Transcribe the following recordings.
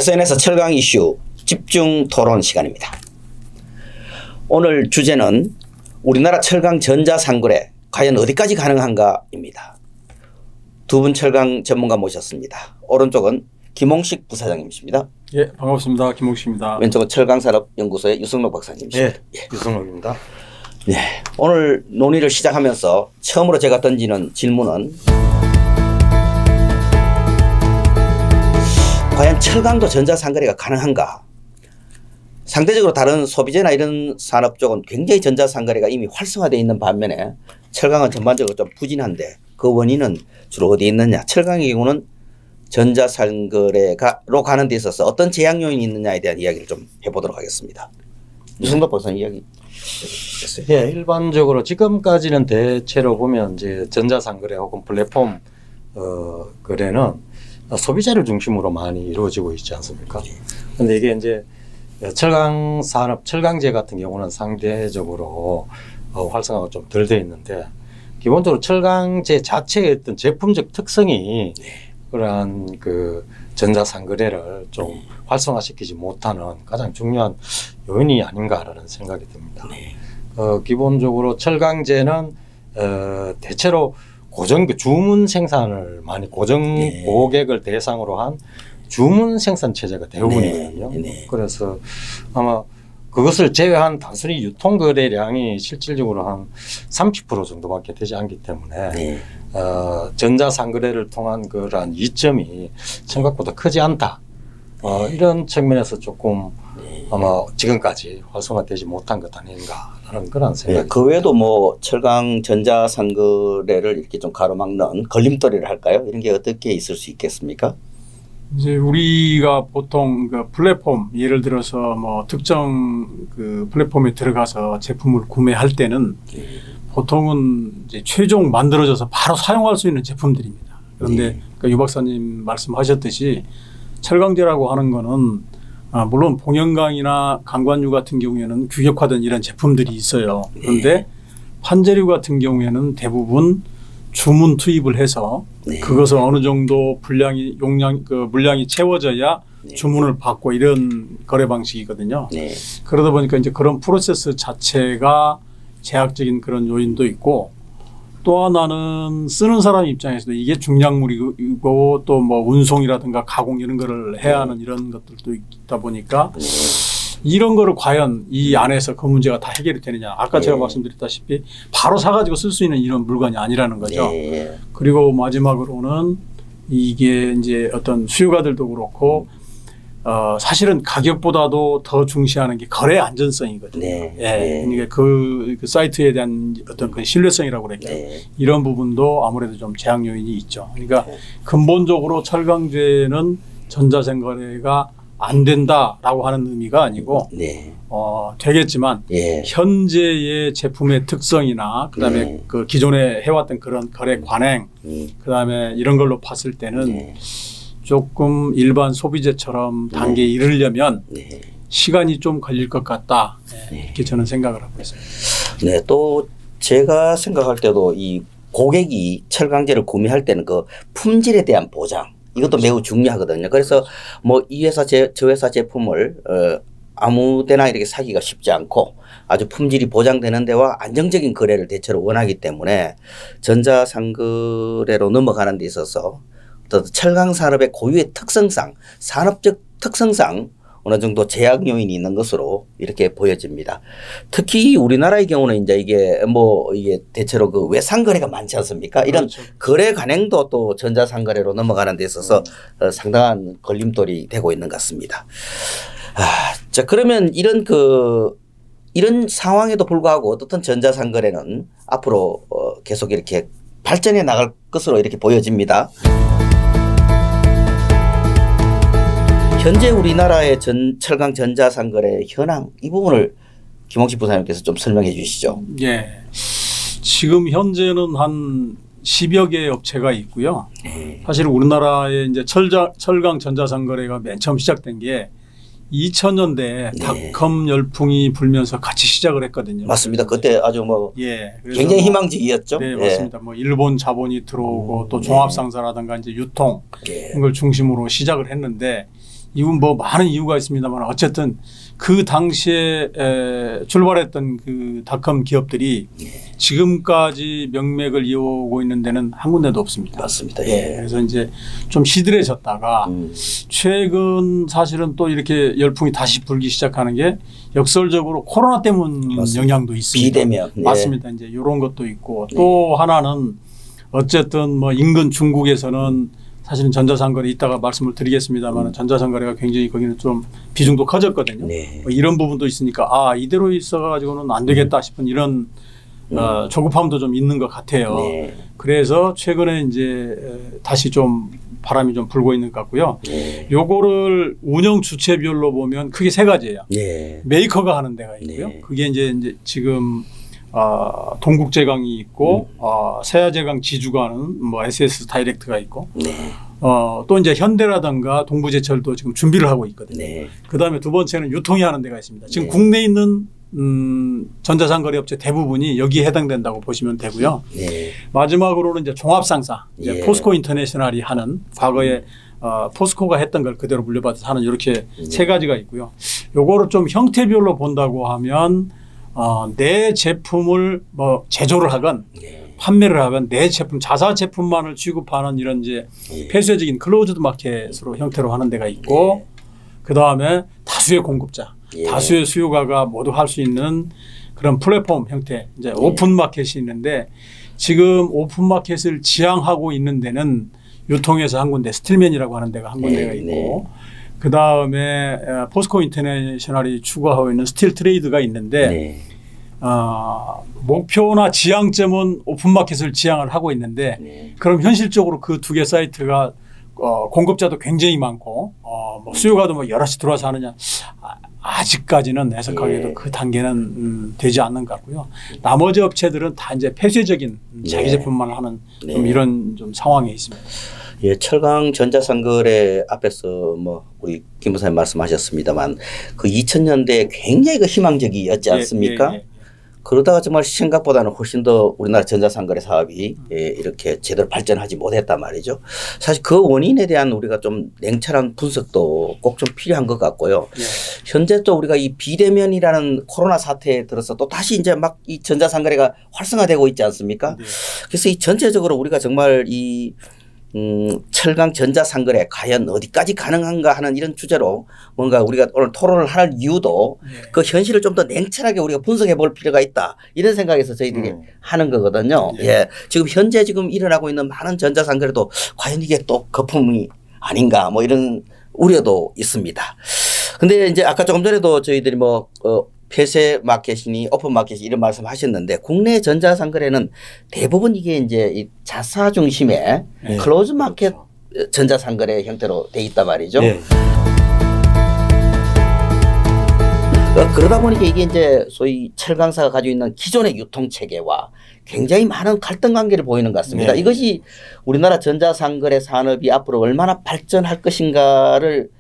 SNS 철강 이슈 집중 토론 시간입니다. 오늘 주제는 우리나라 철강 전자상거래 과연 어디까지 가능한가입니다. 두 분 철강 전문가 모셨습니다. 오른쪽은 김홍식 부사장님이십니다. 예, 반갑습니다. 김홍식입니다. 왼쪽은 철강산업연구소의 유성록 박사님이십니다. 예, 유성록입니다. 네, 오늘 논의를 시작하면서 처음으로 제가 던지는 질문은 과연 철강도 전자상거래가 가능한가? 상대적으로 다른 소비재나 이런 산업 쪽은 굉장히 전자상거래가 이미 활성화되어 있는 반면에 철강은 전반적으로 좀 부진한데 그 원인은 주로 어디에 있느냐? 철강의 경우는 전자상거래로 가는 데 있어서 어떤 제약 요인이 있느냐에 대한 이야기를 좀 해보도록 하겠습니다. 유성록 박사님 이야기. 예, 일반적으로 지금까지는 대체로 보면 이제 전자상거래 혹은 플랫폼 거래는 소비자를 중심으로 많이 이루어지고 있지 않습니까? 그런데 이게 이제 철강 산업, 철강제 같은 경우는 상대적으로 활성화가 좀 덜 돼 있는데 기본적으로 철강제 자체의 어떤 제품적 특성이 그러한 그 전자상거래를 좀 활성화시키지 못하는 가장 중요한 요인이 아닌가라는 생각이 듭니다. 기본적으로 철강제는 대체로 고정 주문 생산을 많이 고정 고객을 대상으로 한 주문 생산 체제가 대부분이거든요. 그래서 아마 그것을 제외한 단순히 유통 거래량이 실질적으로 한 30% 정도밖에 되지 않기 때문에 전자상거래를 통한 그러한 이점이 생각보다 크지 않다. 이런 측면에서 조금 아마 지금까지 활성화되지 못한 것 아닌가라는 그런 생각이 그 외에도 뭐 철강 전자상거래를 이렇게 좀 가로막는 걸림돌이를 할까요? 이런 게 어떻게 있을 수 있겠습니까? 이제 우리가 보통 그 플랫폼 예를 들어서 뭐 특정 그 플랫폼에 들어가서 제품을 구매할 때는 보통은 이제 최종 만들어져서 바로 사용할 수 있는 제품들입니다. 그런데 유 박사님 말씀하셨듯이 철강제라고 하는 거는 물론 봉연강이나 강관유 같은 경우에는 규격화된 이런 제품들이 있어요. 그런데 판재류 같은 경우에는 대부분 주문 투입을 해서 그것을 어느 정도 분량이 물량이 채워져야 주문을 받고 이런 거래 방식이거든요. 그러다 보니까 이제 그런 프로세스 자체가 제약적인 그런 요인도 있고 또 하나는 쓰는 사람 입장에서도 이게 중량물이고 또 뭐 운송이라든가 가공 이런 거를 해야 하는 이런 것들도 있다 보니까 이런 거를 과연 이 안에서 그 문제가 다 해결이 되느냐. 아까 제가 말씀드렸다시피 바로 사가지고 쓸 수 있는 이런 물건이 아니라는 거죠. 그리고 마지막으로는 이게 이제 어떤 수요가들도 그렇고 사실은 가격보다도 더 중시하는 게 거래 안전성이거든요. 그러니까 그 사이트에 대한 어떤 그 신뢰성이라고 그럴까요? 이런 부분도 아무래도 좀 제약 요인이 있죠. 그러니까 근본적으로 철강제는 전자상거래가 안 된다라고 하는 의미가 아니고 되겠지만 현재의 제품의 특성이나 그다음에 그 기존에 해왔던 그런 거래 관행 그다음에 이런 걸로 봤을 때는 조금 일반 소비재처럼 단계에 이르려면 시간이 좀 걸릴 것 같다. 이렇게 저는 생각을 하고 있습니다. 또 제가 생각할 때도 이 고객이 철강제를 구매할 때는 그 품질에 대한 보장 이것도 매우 중요하거든요. 그래서 뭐 이 회사 저 회사 제품을 아무 데나 이렇게 사기가 쉽지 않고 아주 품질이 보장되는 데와 안정적인 거래를 대체로 원하기 때문에 전자상거래로 넘어가는 데 있어서 어떤 철강 산업의 고유의 특성상 산업적 특성상 어느 정도 제약 요인이 있는 것으로 이렇게 보여집니다. 특히 우리나라의 경우는 이제 이게 대체로 그 외상거래가 많지 않습니까? 이런 거래 관행도 또 전자상거래로 넘어가는 데 있어서 상당한 걸림돌이 되고 있는 것 같습니다. 자, 그러면 이런 상황에도 불구하고 어떻든 전자상거래는 앞으로 계속 이렇게 발전해 나갈 것으로 이렇게 보여집니다. 현재 우리나라의 철강 전자상거래 현황 이 부분을 김홍식 부사님께서 좀 설명해 주시죠. 지금 현재는 한 10여 개의 업체가 있고요. 사실 우리나라의 이제 철강 전자상거래가 맨 처음 시작된 게 2000년대에 닷컴 열풍이 불면서 같이 시작을 했거든요. 맞습니다. 그때 아주 굉장히 희망적이었죠. 맞습니다. 일본 자본이 들어오고 또 종합상사라든가 이제 유통 이걸 중심으로 시작을 했는데 이건 뭐 많은 이유가 있습니다만 어쨌든 그 당시에 출발했던 그 닷컴 기업들이 지금까지 명맥을 이어오고 있는 데는 한 군데도 없습니다. 맞습니다. 예. 그래서 이제 좀 시들해졌다가 최근 사실은 또 이렇게 열풍이 다시 불기 시작하는 게 역설적으로 코로나 때문 맞습니다. 영향도 있습니다. 비대면. 예. 맞습니다. 이제 이런 것도 있고 또 하나는 어쨌든 뭐 인근 중국에서는 사실은 전자상거래 이따가 말씀을 드리겠습니다만 전자상거래가 굉장히 거기는 좀 비중도 커졌거든요. 네. 뭐 이런 부분도 있으니까 아 이대로 있어가지고는 안 되겠다 싶은 이런 조급함도 좀 있는 것 같아요. 네. 그래서 최근에 이제 다시 좀 바람이 좀 불고 있는 것 같고요. 네. 요거를 운영 주체별로 보면 크게 세 가지예요. 네. 메이커가 하는 데가 있고요. 네. 그게 이제 지금 동국제강이 있고 세아제강 지주가 하는 뭐 SS 다이렉트가 있고 네. 또 이제 현대라든가 동부제철도 지금 준비를 하고 있거든요. 네. 그다음에 두 번째는 유통이 하는 데가 있습니다. 지금 네. 국내에 있는 전자상거래 업체 대부분이 여기에 해당된다고 보시면 되고요. 네. 마지막으로는 이제 종합상사, 이제 예. 포스코 인터내셔널이 하는 과거에 포스코가 했던 걸 그대로 물려받아서 하는 이렇게 세 가지가 있고요. 요거를 좀 형태별로 본다고 하면 내 제품을 뭐 제조를 하건 네. 판매를 하건 내 제품 자사 제품만을 취급하는 이런 이제 예. 폐쇄적인 클로즈드 마켓으로 형태로 하는 데가 있고 그 다음에 다수의 공급자, 예. 다수의 수요가가 모두 할 수 있는 그런 플랫폼 형태 이제 오픈 마켓이 있는데 지금 오픈 마켓을 지향하고 있는 데는 유통에서 한 군데 스틸맨이라고 하는 데가 한 군데가 있고 그 다음에 포스코 인터내셔널이 추구하고 있는 스틸 트레이드가 있는데 네. 목표나 지향점은 오픈마켓을 지향을 하고 있는데 네. 그럼 현실적으로 그 두 개 사이트가 공급자도 굉장히 많고 뭐 수요가도 뭐 여럿이 들어와서 하느냐 아직까지는 해석하기에도 예. 그 단계는 되지 않는 것 같고요. 나머지 업체들은 다 이제 폐쇄적인 자기 네. 제품만 하는 네. 좀 이런 좀 상황에 있습니다. 예, 철강 전자상거래 앞에서 뭐 우리 김 부사님 말씀하셨습니다만 그 2000년대에 굉장히 그 희망적이었지 않습니까? 예. 그러다가 정말 생각보다는 훨씬 더 우리나라 전자상거래 사업이 이렇게 제대로 발전하지 못했단 말이죠. 사실 그 원인에 대한 우리가 좀 냉철한 분석도 꼭 좀 필요한 것 같고요. 예. 현재 또 우리가 이 비대면이라는 코로나 사태에 들어서 또 다시 이제 막 이 전자상거래가 활성화되고 있지 않습니까? 네. 그래서 이 전체적으로 우리가 정말 이 철강 전자상거래 과연 어디까지 가능한가 하는 이런 주제로 뭔가 우리가 오늘 토론을 할 이유도 그 현실을 좀 더 냉철하게 우리가 분석해 볼 필요가 있다. 이런 생각에서 저희들이 하는 거거든요. 예. 지금 현재 지금 일어나고 있는 많은 전자상거래도 과연 이게 또 거품이 아닌가 뭐 이런 우려도 있습니다. 근데 이제 아까 조금 전에도 저희들이 뭐 폐쇄 마켓이니 오픈 마켓이 이런 말씀 하셨는데 국내 전자상거래는 대부분 이게 이제 이 자사 중심의 네. 클로즈 마켓 전자상거래 형태로 돼 있단 말이죠. 네. 그러다 보니까 이게 이제 소위 철강사가 가지고 있는 기존의 유통 체계와 굉장히 많은 갈등 관계를 보이는 것 같습니다. 네. 이것이 우리나라 전자상거래 산업이 앞으로 얼마나 발전할 것인가를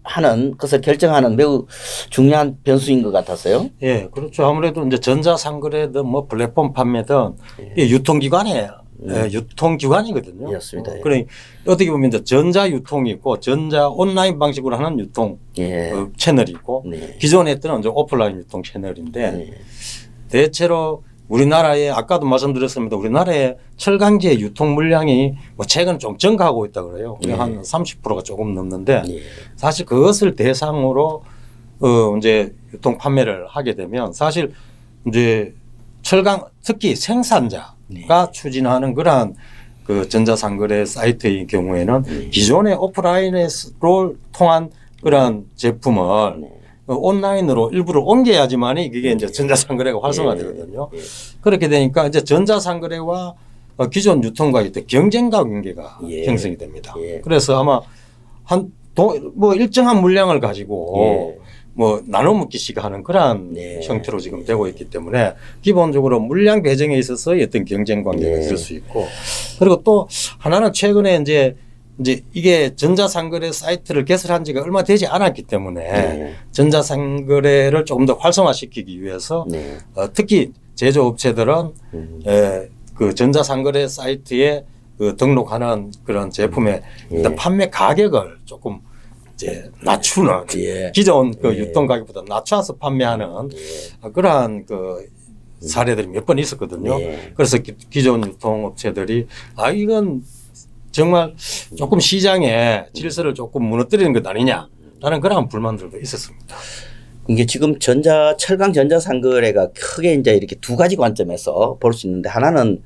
하는 것을 결정하는 매우 중요한 변수인 것 같아서요. 예, 그렇죠. 아무래도 이제 전자상거래든 뭐 플랫폼 판매든 이 유통기관이에요. 예, 유통기관이거든요. 그렇습니다. 그러니 어떻게 보면 이제 전자유통이 있고 전자 온라인 방식으로 하는 유통 예. 채널이 있고 네. 기존에 했던 이제 오프라인 유통 채널인데 네. 대체로 우리나라에 아까도 말씀드렸습니다. 우리나라의 철강지의 유통 물량이 뭐 최근 좀 증가하고 있다 그래요. 네. 한 30%가 조금 넘는데 네. 사실 그것을 대상으로 이제 유통 판매를 하게 되면 사실 이제 철강 특히 생산자가 네. 추진하는 그러한 그 전자상거래 사이트의 경우에는 기존의 오프라인으로 통한 그러한 제품을 네. 온라인으로 일부러 옮겨야지만이 그게 이제 전자상거래가 활성화되거든요. 그렇게 되니까 이제 전자상거래와 기존 유통과 어떤 경쟁 관계가 예. 형성이 됩니다. 예. 그래서 아마 뭐 일정한 물량을 가지고 예. 뭐 나눠 먹기식 하는 그러한 네. 형태로 지금 되고 있기 때문에 기본적으로 물량 배정에 있어서 어떤 경쟁 관계가 네. 있을 수 있고 그리고 또 하나는 최근에 이제 이게 전자상거래 사이트를 개설한 지가 얼마 되지 않았기 때문에 네. 전자상거래를 조금 더 활성화시키기 위해서 네. 특히 제조업체들은 그 전자상거래 사이트에 그 등록하는 그런 제품의 일단 판매 가격을 조금 이제 낮추는 예. 기존 그 예. 유통 가격보다 낮춰서 판매하는 그러한 그 사례들이 몇 번 있었거든요. 예. 그래서 기존 유통업체들이 이건 정말 조금 시장의 질서를 조금 무너뜨리는 것 아니냐라는 그러한 불만들도 있었습니다. 이게 지금 철강 전자 상거래가 크게 이제 이렇게 두 가지 관점에서 볼 수 있는데, 하나는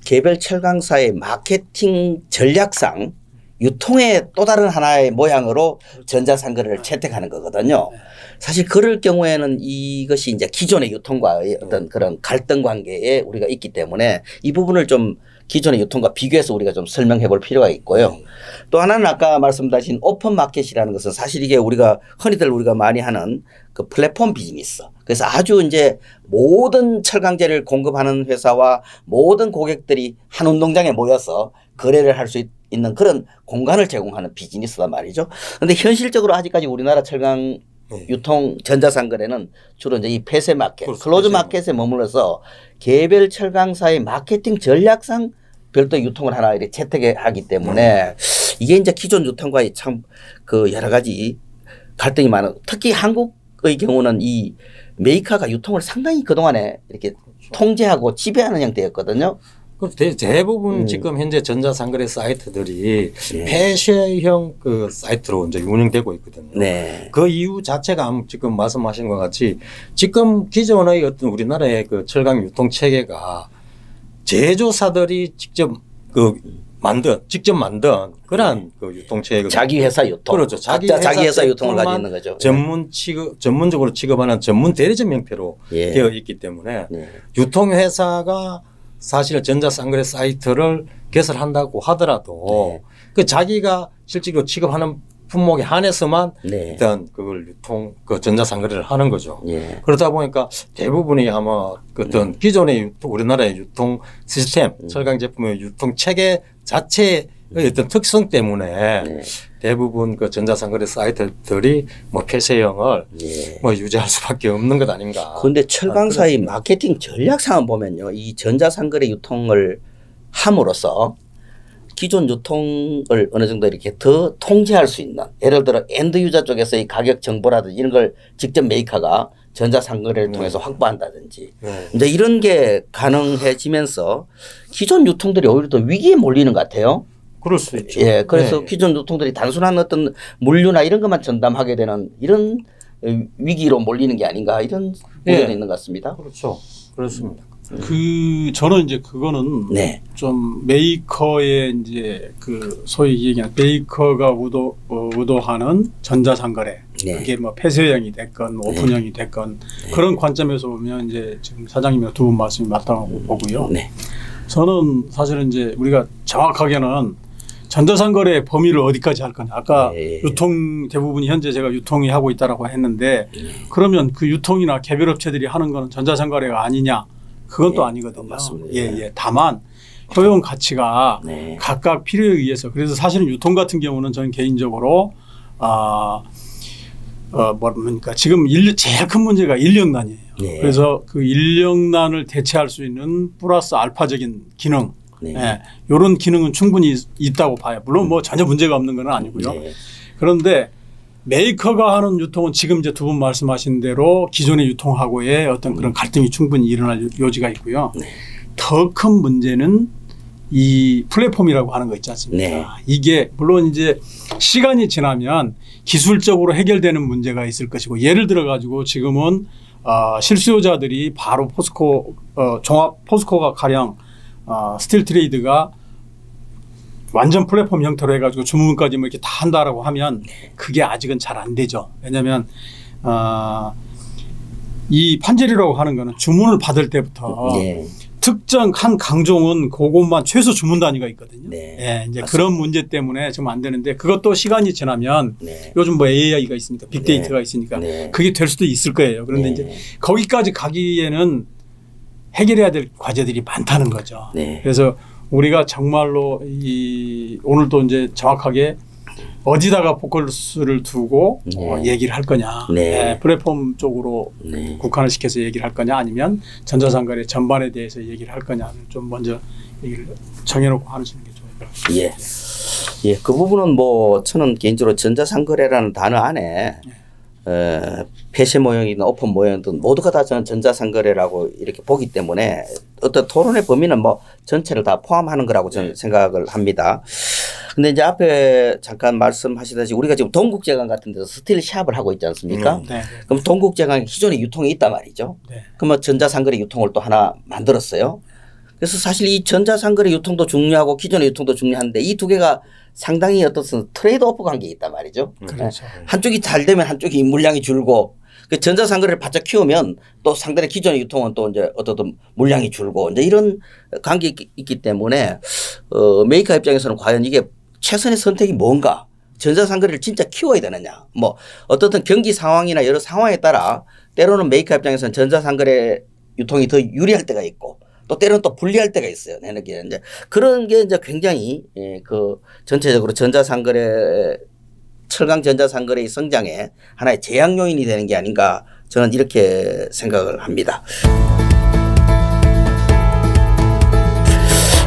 개별 철강사의 마케팅 전략상 유통의 또 다른 하나의 모양으로 전자 상거래를 채택하는 거거든요. 사실 그럴 경우에는 이것이 이제 기존의 유통과의 어떤 그런 갈등 관계에 우리가 있기 때문에 이 부분을 좀 기존의 유통과 비교해서 우리가 좀 설명해 볼 필요가 있고요. 또 하나는 아까 말씀하신 오픈 마켓이라는 것은 사실 이게 우리가 흔히들 우리가 많이 하는 그 플랫폼 비즈니스. 그래서 아주 이제 모든 철강제를 공급하는 회사와 모든 고객들이 한 운동장에 모여서 거래를 할 수 있는 그런 공간을 제공하는 비즈니스단 말이죠. 그런데 현실적으로 아직까지 우리나라 철강 유통 전자상거래는 주로 이제 이 폐쇄 마켓, 클로즈 마켓에 머물러서 개별 철강사의 마케팅 전략상 별도 유통을 하나 이렇게 채택하기 때문에 이게 이제 기존 유통과의 참 그 여러 가지 갈등이 많은, 특히 한국의 경우는 이 메이커가 유통을 상당히 그동안에 이렇게 통제하고 지배하는 형태였거든요. 대부분 지금 현재 전자상거래 사이트들이 폐쇄형 그 사이트로 이제 운영되고 있거든요. 네. 그 이유 자체가 지금 말씀하신 것 같이 지금 기존의 어떤 우리나라의 그 철강 유통 체계가 제조사들이 직접 만든 그러한 그 유통 체계. 자기 회사 유통. 그렇죠. 자기 회사 유통을 가지고 있는 거죠. 전문적으로 취급하는 전문 대리점 형태로 되어 있기 때문에 유통 회사가 사실 전자상거래 사이트를 개설한다고 하더라도 그 자기가 실제로 취급하는 품목에 한해서만 일단 그걸 그 전자상거래를 하는 거죠. 그러다 보니까 대부분이 아마 그 어떤 기존의 우리나라의 유통 시스템, 철강 제품의 유통 체계 자체의 어떤 특성 때문에 대부분 그 전자상거래 사이트들이 뭐 폐쇄형을 뭐 유지할 수밖에 없는 것 아닌가. 그런데 철강사의 마케팅 전략상을 보면요, 이 전자상거래 유통을 함으로써 기존 유통을 어느 정도 이렇게 더 통제할 수 있는, 예를 들어 엔드 유저 쪽에서의 가격 정보라든지 이런 걸 직접 메이커가 전자상거래를 통해서 확보한다든지 이제 이런 게 가능해지면서 기존 유통들이 오히려 더 위기에 몰리는 것 같아요. 그럴 수 있죠. 예, 그래서 기존 유통들이 단순한 어떤 물류나 이런 것만 전담하게 되는 이런 위기로 몰리는 게 아닌가, 이런 우려도 있는 것 같습니다. 그렇죠. 그렇습니다. 저는 이제 그거는 좀 메이커의 이제 그 소위 얘기하는 메이커가 의도하는 전자상거래, 그게 뭐 폐쇄형이 됐건 뭐 오픈형이 됐건 그런 관점에서 보면 이제 지금 사장님의 두 분 말씀이 맞다고 보고요. 저는 사실은 이제 우리가 정확하게는 전자상거래 범위를 어디까지 할 거냐. 아까 유통 대부분이 현재 제가 유통이 하고 있다라고 했는데 그러면 그 유통이나 개별 업체들이 하는 거는 전자상거래가 아니냐. 그건 또 아니거든요. 맞습니다. 다만 효용 가치가 각각 필요에 의해서, 그래서 사실은 유통 같은 경우는 저는 개인적으로 그러니까 지금 제일 큰 문제가 인력난이에요. 그래서 그 인력난을 대체할 수 있는 플러스 알파적인 기능, 이런 기능은 충분히 있다고 봐요. 물론 뭐 전혀 문제가 없는 건 아니고요. 그런데 메이커가 하는 유통은 지금 이제 두 분 말씀하신 대로 기존의 유통하고의 어떤 그런 갈등이 충분히 일어날 요지가 있고요. 더 큰 문제는 이 플랫폼이라고 하는 거 있지 않습니까? 이게 물론 이제 시간이 지나면 기술적으로 해결되는 문제가 있을 것이고, 예를 들어 가지고 지금은 실수요자들이 바로 포스코가 가령 스틸 트레이드가 완전 플랫폼 형태로 해가지고 주문까지 뭐 이렇게 다 한다라고 하면 그게 아직은 잘 안 되죠. 왜냐하면 이 판넬이라고 하는 거는 주문을 받을 때부터 특정 한 강종은 그것만 최소 주문 단위가 있거든요. 이제 그런 문제 때문에 지금 안 되는데, 그것도 시간이 지나면 요즘 뭐 AI가 있으니까 빅데이터가 있으니까 그게 될 수도 있을 거예요. 그런데 이제 거기까지 가기에는 해결해야 될 과제들이 많다는 거죠. 그래서 우리가 정말로 오늘 또 이제 정확하게 어디다가 포커스를 두고 얘기를 할 거냐, 플랫폼 쪽으로 국한을 시켜서 얘기를 할 거냐, 아니면 전자상거래 전반에 대해서 얘기를 할 거냐를 좀 먼저 얘기를 정해놓고 하시는 게 좋아요. 예, 그 부분은 뭐 저는 개인적으로 전자상거래라는 단어 안에 폐쇄 모형이든 오픈 모형이든 모두가 다 저는 전자상거래라고 이렇게 보기 때문에 어떤 토론의 범위는 뭐 전체를 다 포함하는 거라고 저는 생각을 합니다. 근데 이제 앞에 잠깐 말씀하시다시피 우리가 지금 동국제강 같은 데서 스틸샵을 하고 있지 않습니까? 네. 그럼 동국제강이 기존에 유통이 있단 말이죠. 네. 그러면 전자상거래 유통을 또 하나 만들었어요. 그래서 사실 이 전자상거래 유통도 중요하고 기존의 유통도 중요한데 이 두 개가 상당히 어떤 트레이드 오프 관계가 있단 말이죠. 그렇죠. 한쪽이 잘 되면 한쪽이 물량이 줄고 그 전자상거래를 바짝 키우면 또 상대의 기존의 유통은 또 이제 어떤 물량이 줄고 이제 이런 관계가 있기 때문에 메이커 입장에서는 과연 이게 최선의 선택이 뭔가 전자상거래를 진짜 키워야 되느냐 뭐 어떻든 경기 상황이나 여러 상황에 따라 때로는 메이커 입장에서는 전자상거래 유통이 더 유리할 때가 있고 또 때로는 또 불리할 때가 있어요. 내는 게 이제 그런 게 이제 굉장히 그 전체적으로 전자상거래 철강 전자상거래의 성장에 하나의 제약 요인이 되는 게 아닌가 저는 이렇게 생각을 합니다.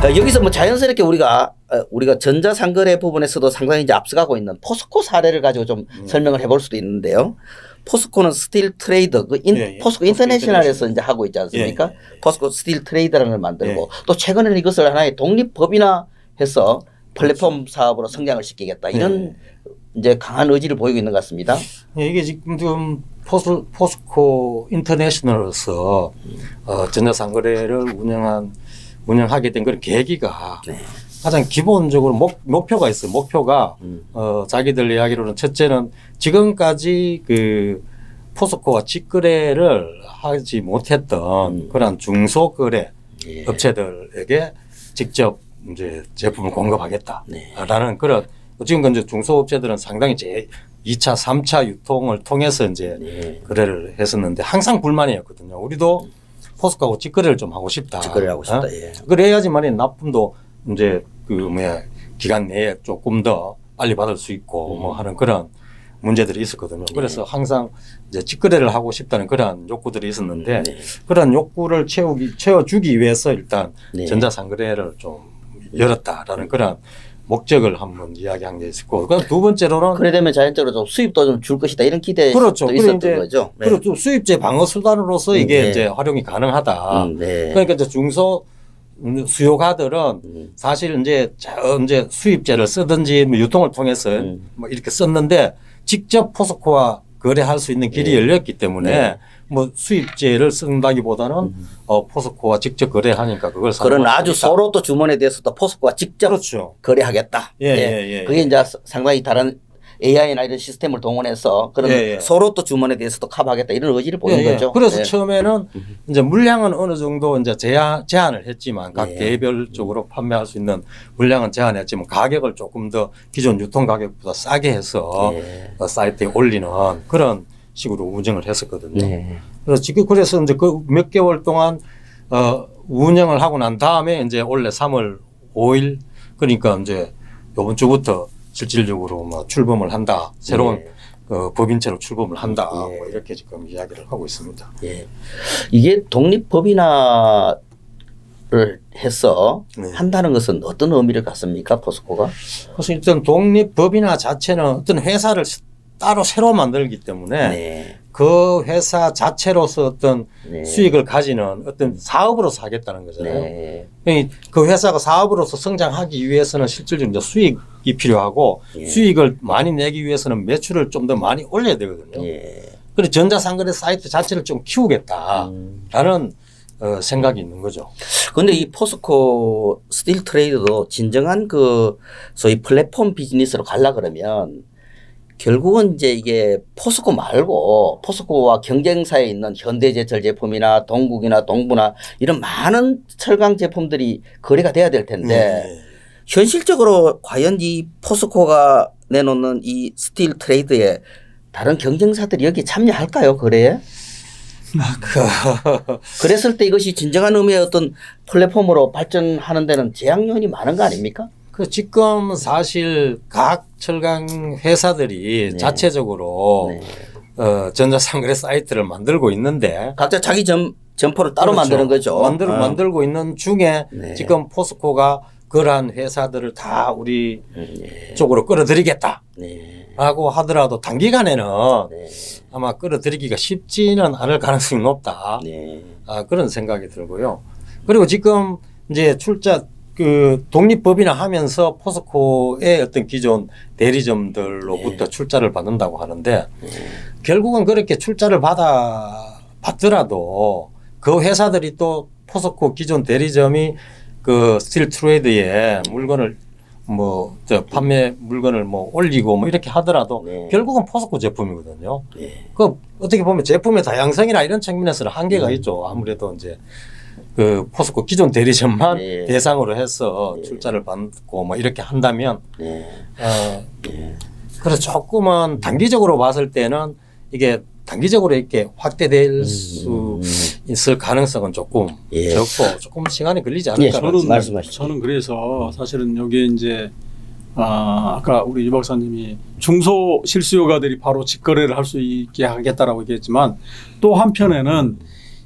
여기서 뭐 자연스럽게 우리가 전자상거래 부분에서도 상당히 이제 앞서가고 있는 포스코 사례를 가지고 좀 설명을 해볼 수도 있는데요. 포스코는 스틸 트레이더, 포스코 인터내셔널에서 이제 하고 있지 않습니까? 포스코 스틸 트레이더라는 걸 만들고 또 최근에는 이것을 하나의 독립법인화해서 플랫폼 사업으로 성장을 시키겠다 이런 이제 강한 의지를 보이고 있는 것 같습니다. 이게 지금 포스코 인터내셔널에서 전자상거래를 운영하게 된 그런 계기가 가장 기본적으로 목표가 있어요. 목표가 자기들 이야기로는 첫째는 지금까지 그 포스코와 직거래를 하지 못했던 그런 중소거래 업체들에게 직접 이제 제품을 공급하겠다라는 그런 지금 이제 중소업체들은 상당히 제 2차, 3차 유통을 통해서 이제 거래를 했었는데 항상 불만이었거든요. 우리도 포스코하고 직거래를 좀 하고 싶다. 직거래를 하고 싶다. 예. 그래야지만 납품도 이제 기간 내에 조금 더 빨리 받을 수 있고 뭐 하는 그런 문제들이 있었거든요. 그래서 항상 이제 직거래를 하고 싶다는 그런 욕구들이 있었는데 그런 욕구를 채워주기 위해서 일단 전자상거래를 좀 열었다라는 그런 목적을 한번 이야기한 게 있었고, 두 번째로는 그래 되면 자연적으로 좀 수입도 좀 줄 것이다 이런 기대도 그렇죠. 있었던 거죠. 그리고 수입제 방어 수단으로서 이게 이제 활용이 가능하다. 그러니까 이제 중소 수요가들은 사실 이제 수입제를 쓰든지 뭐 유통을 통해서 뭐 이렇게 썼는데 직접 포스코와 거래할 수 있는 길이 열렸기 때문에 뭐 수입제를 쓴다기보다는 포스코와 직접 거래하니까 그걸 그런 아주 서로 또 주문에 대해서도 포스코와 직접 그렇죠. 거래하겠다. 그게 이제 상당히 다른 AI나 이런 시스템을 동원해서 그런 서로 또 주문에 대해서도 커버하겠다 이런 의지를 보이는 거죠. 그래서 처음에는 이제 물량은 어느 정도 이제 제한을 했지만 각 개별적으로 판매할 수 있는 물량은 제한했지만 가격을 조금 더 기존 유통 가격보다 싸게 해서 사이트에 올리는 그런 식으로 운영을 했었거든요. 그래서 지금 그래서 이제 그 몇 개월 동안 운영을 하고 난 다음에 이제 원래 3월 5일 그러니까 이제 이번 주부터 실질적으로 뭐 출범을 한다. 새로운 법인체로 출범을 한다. 뭐 이렇게 지금 이야기를 하고 있습니다. 이게 독립법인화를 해서 한다는 것은 어떤 의미를 갖습니까, 포스코가? 그래서 일단 독립법인화 자체는 어떤 회사를 따로 새로 만들기 때문에 그 회사 자체로서 어떤 수익을 가지는 어떤 사업으로서 하겠다는 거잖아요. 그 회사가 사업으로서 성장하기 위해서는 실질적으로 이제 수익이 필요하고 수익을 많이 내기 위해서는 매출을 좀 더 많이 올려야 되거든요. 그래서 전자상거래 사이트 자체를 좀 키우겠다라는 생각이 있는 거죠. 그런데 이 포스코 스틸 트레이드도 진정한 그 소위 플랫폼 비즈니스로 가려 그러면 결국은 이제 이게 포스코 말고 포스코와 경쟁사에 있는 현대제철 제품이나 동국이나 동부나 이런 많은 철강 제품들이 거래가 돼야 될 텐데 현실적으로 과연 이 포스코가 내놓는 이 스틸 트레이드에 다른 경쟁사들이 여기 참여할까요, 거래에? 그랬을 때 이것이 진정한 의미의 어떤 플랫폼으로 발전하는 데는 제약 요인이 많은 거 아닙니까? 지금 사실 각 철강 회사들이 자체적으로 전자상거래 사이트를 만들고 있는데 각자 자기 점포를 따로 만드는 거죠. 만들고 있는 중에 지금 포스코가 그러한 회사들을 다 우리 쪽으로 끌어들이겠다. 라고 하더라도 단기간에는 아마 끌어들이기가 쉽지는 않을 가능성이 높다. 그런 생각이 들고요. 그리고 지금 이제 출자 그 독립법인화 하면서 포스코의 어떤 기존 대리점들로부터 출자를 받는다고 하는데 결국은 그렇게 출자를 받더라도 그 회사들이 또 포스코 기존 대리점이 그 스틸 트레이드에 물건을 뭐 판매 물건을 뭐 올리고 뭐 이렇게 하더라도 결국은 포스코 제품이거든요. 그 어떻게 보면 제품의 다양성이나 이런 측면에서는 한계가 있죠. 아무래도 이제 그 포스코 기존 대리점만 대상으로 해서 출자를 받고 뭐 이렇게 한다면 그래서 조금은 단기적으로 봤을 때는 이게 단기적으로 이렇게 확대될 수 있을 가능성은 조금 적고 조금 시간이 걸리지 않을까. 저는 그래서 사실은 여기에 이제 아까 우리 유 박사님이 중소 실수요가들이 바로 직거래를 할 수 있게 하겠다라고 얘기했지만 또 한편에는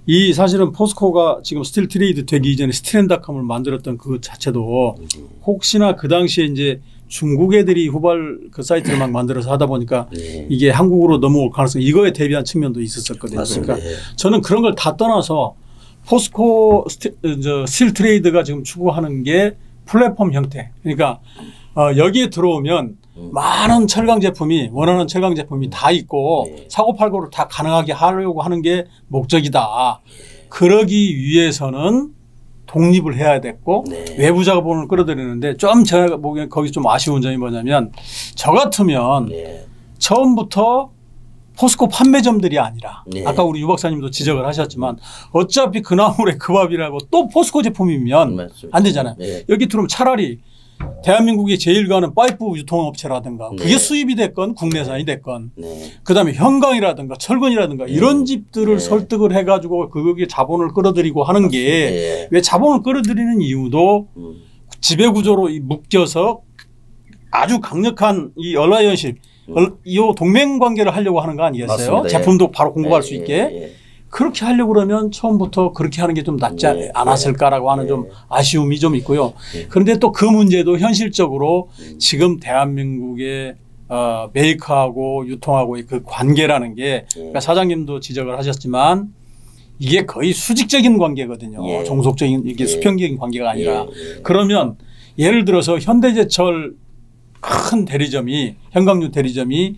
이 사실은 포스코가 지금 스틸 트레이드 되기 이전에 스틸앤닷컴을 만들었던 그 자체도 혹시나 그 당시에 이제 중국 애들이 후발 그 사이트를 막 만들어서 하다 보니까 이게 한국으로 넘어올 가능성이 이거에 대비한 측면도 있었거든요. 맞습니다. 그러니까 저는 그런 걸 다 떠나서 포스코 스틸 트레이드가 지금 추구하는 게 플랫폼 형태. 그러니까 여기에 들어오면 많은 철강 제품이 원하는 철강 제품이 다 있고 사고팔고를 다 가능하게 하려고 하는 게 목적이다. 그러기 위해서는 독립을 해야 됐고 외부 자본을 끌어들이는데 좀 제가 보기엔 거기 좀 아쉬운 점이 뭐냐면 저 같으면 처음부터 포스코 판매점들이 아니라 아까 우리 유 박사님도 지적을 하셨지만 어차피 그 나물에 그 밥이라고 또 포스코 제품이면 안 되잖아요. 여기 들어오면 차라리 대한민국이 제일 가는 파이프 유통업체라든가 그게 수입이 됐건 국내산이 됐건 그다음에 현강이라든가 철근이라든가 이런 집들을 설득을 해가지고 거기에 자본을 끌어들이고 하는 게 왜 자본을 끌어들이는 이유도 지배구조로 묶여서 아주 강력한 이 얼라이언십 이 동맹관계를 하려고 하는 거 아니겠어요? 맞습니다. 제품도 바로 공급할 수 있게. 그렇게 하려고 그러면 처음부터 그렇게 하는 게 좀 낫지 않았을까라고 하는 좀 아쉬움이 좀 있고요. 그런데 또 그 문제도 현실적으로 지금 대한민국의 메이커하고 유통하고의 그 관계라는 게 그러니까 사장님도 지적을 하셨지만 이게 거의 수직적인 관계거든요. 종속적인 이게 수평적인 관계가 아니라 그러면 예를 들어서 현대제철 큰 대리점이 현강유 대리점이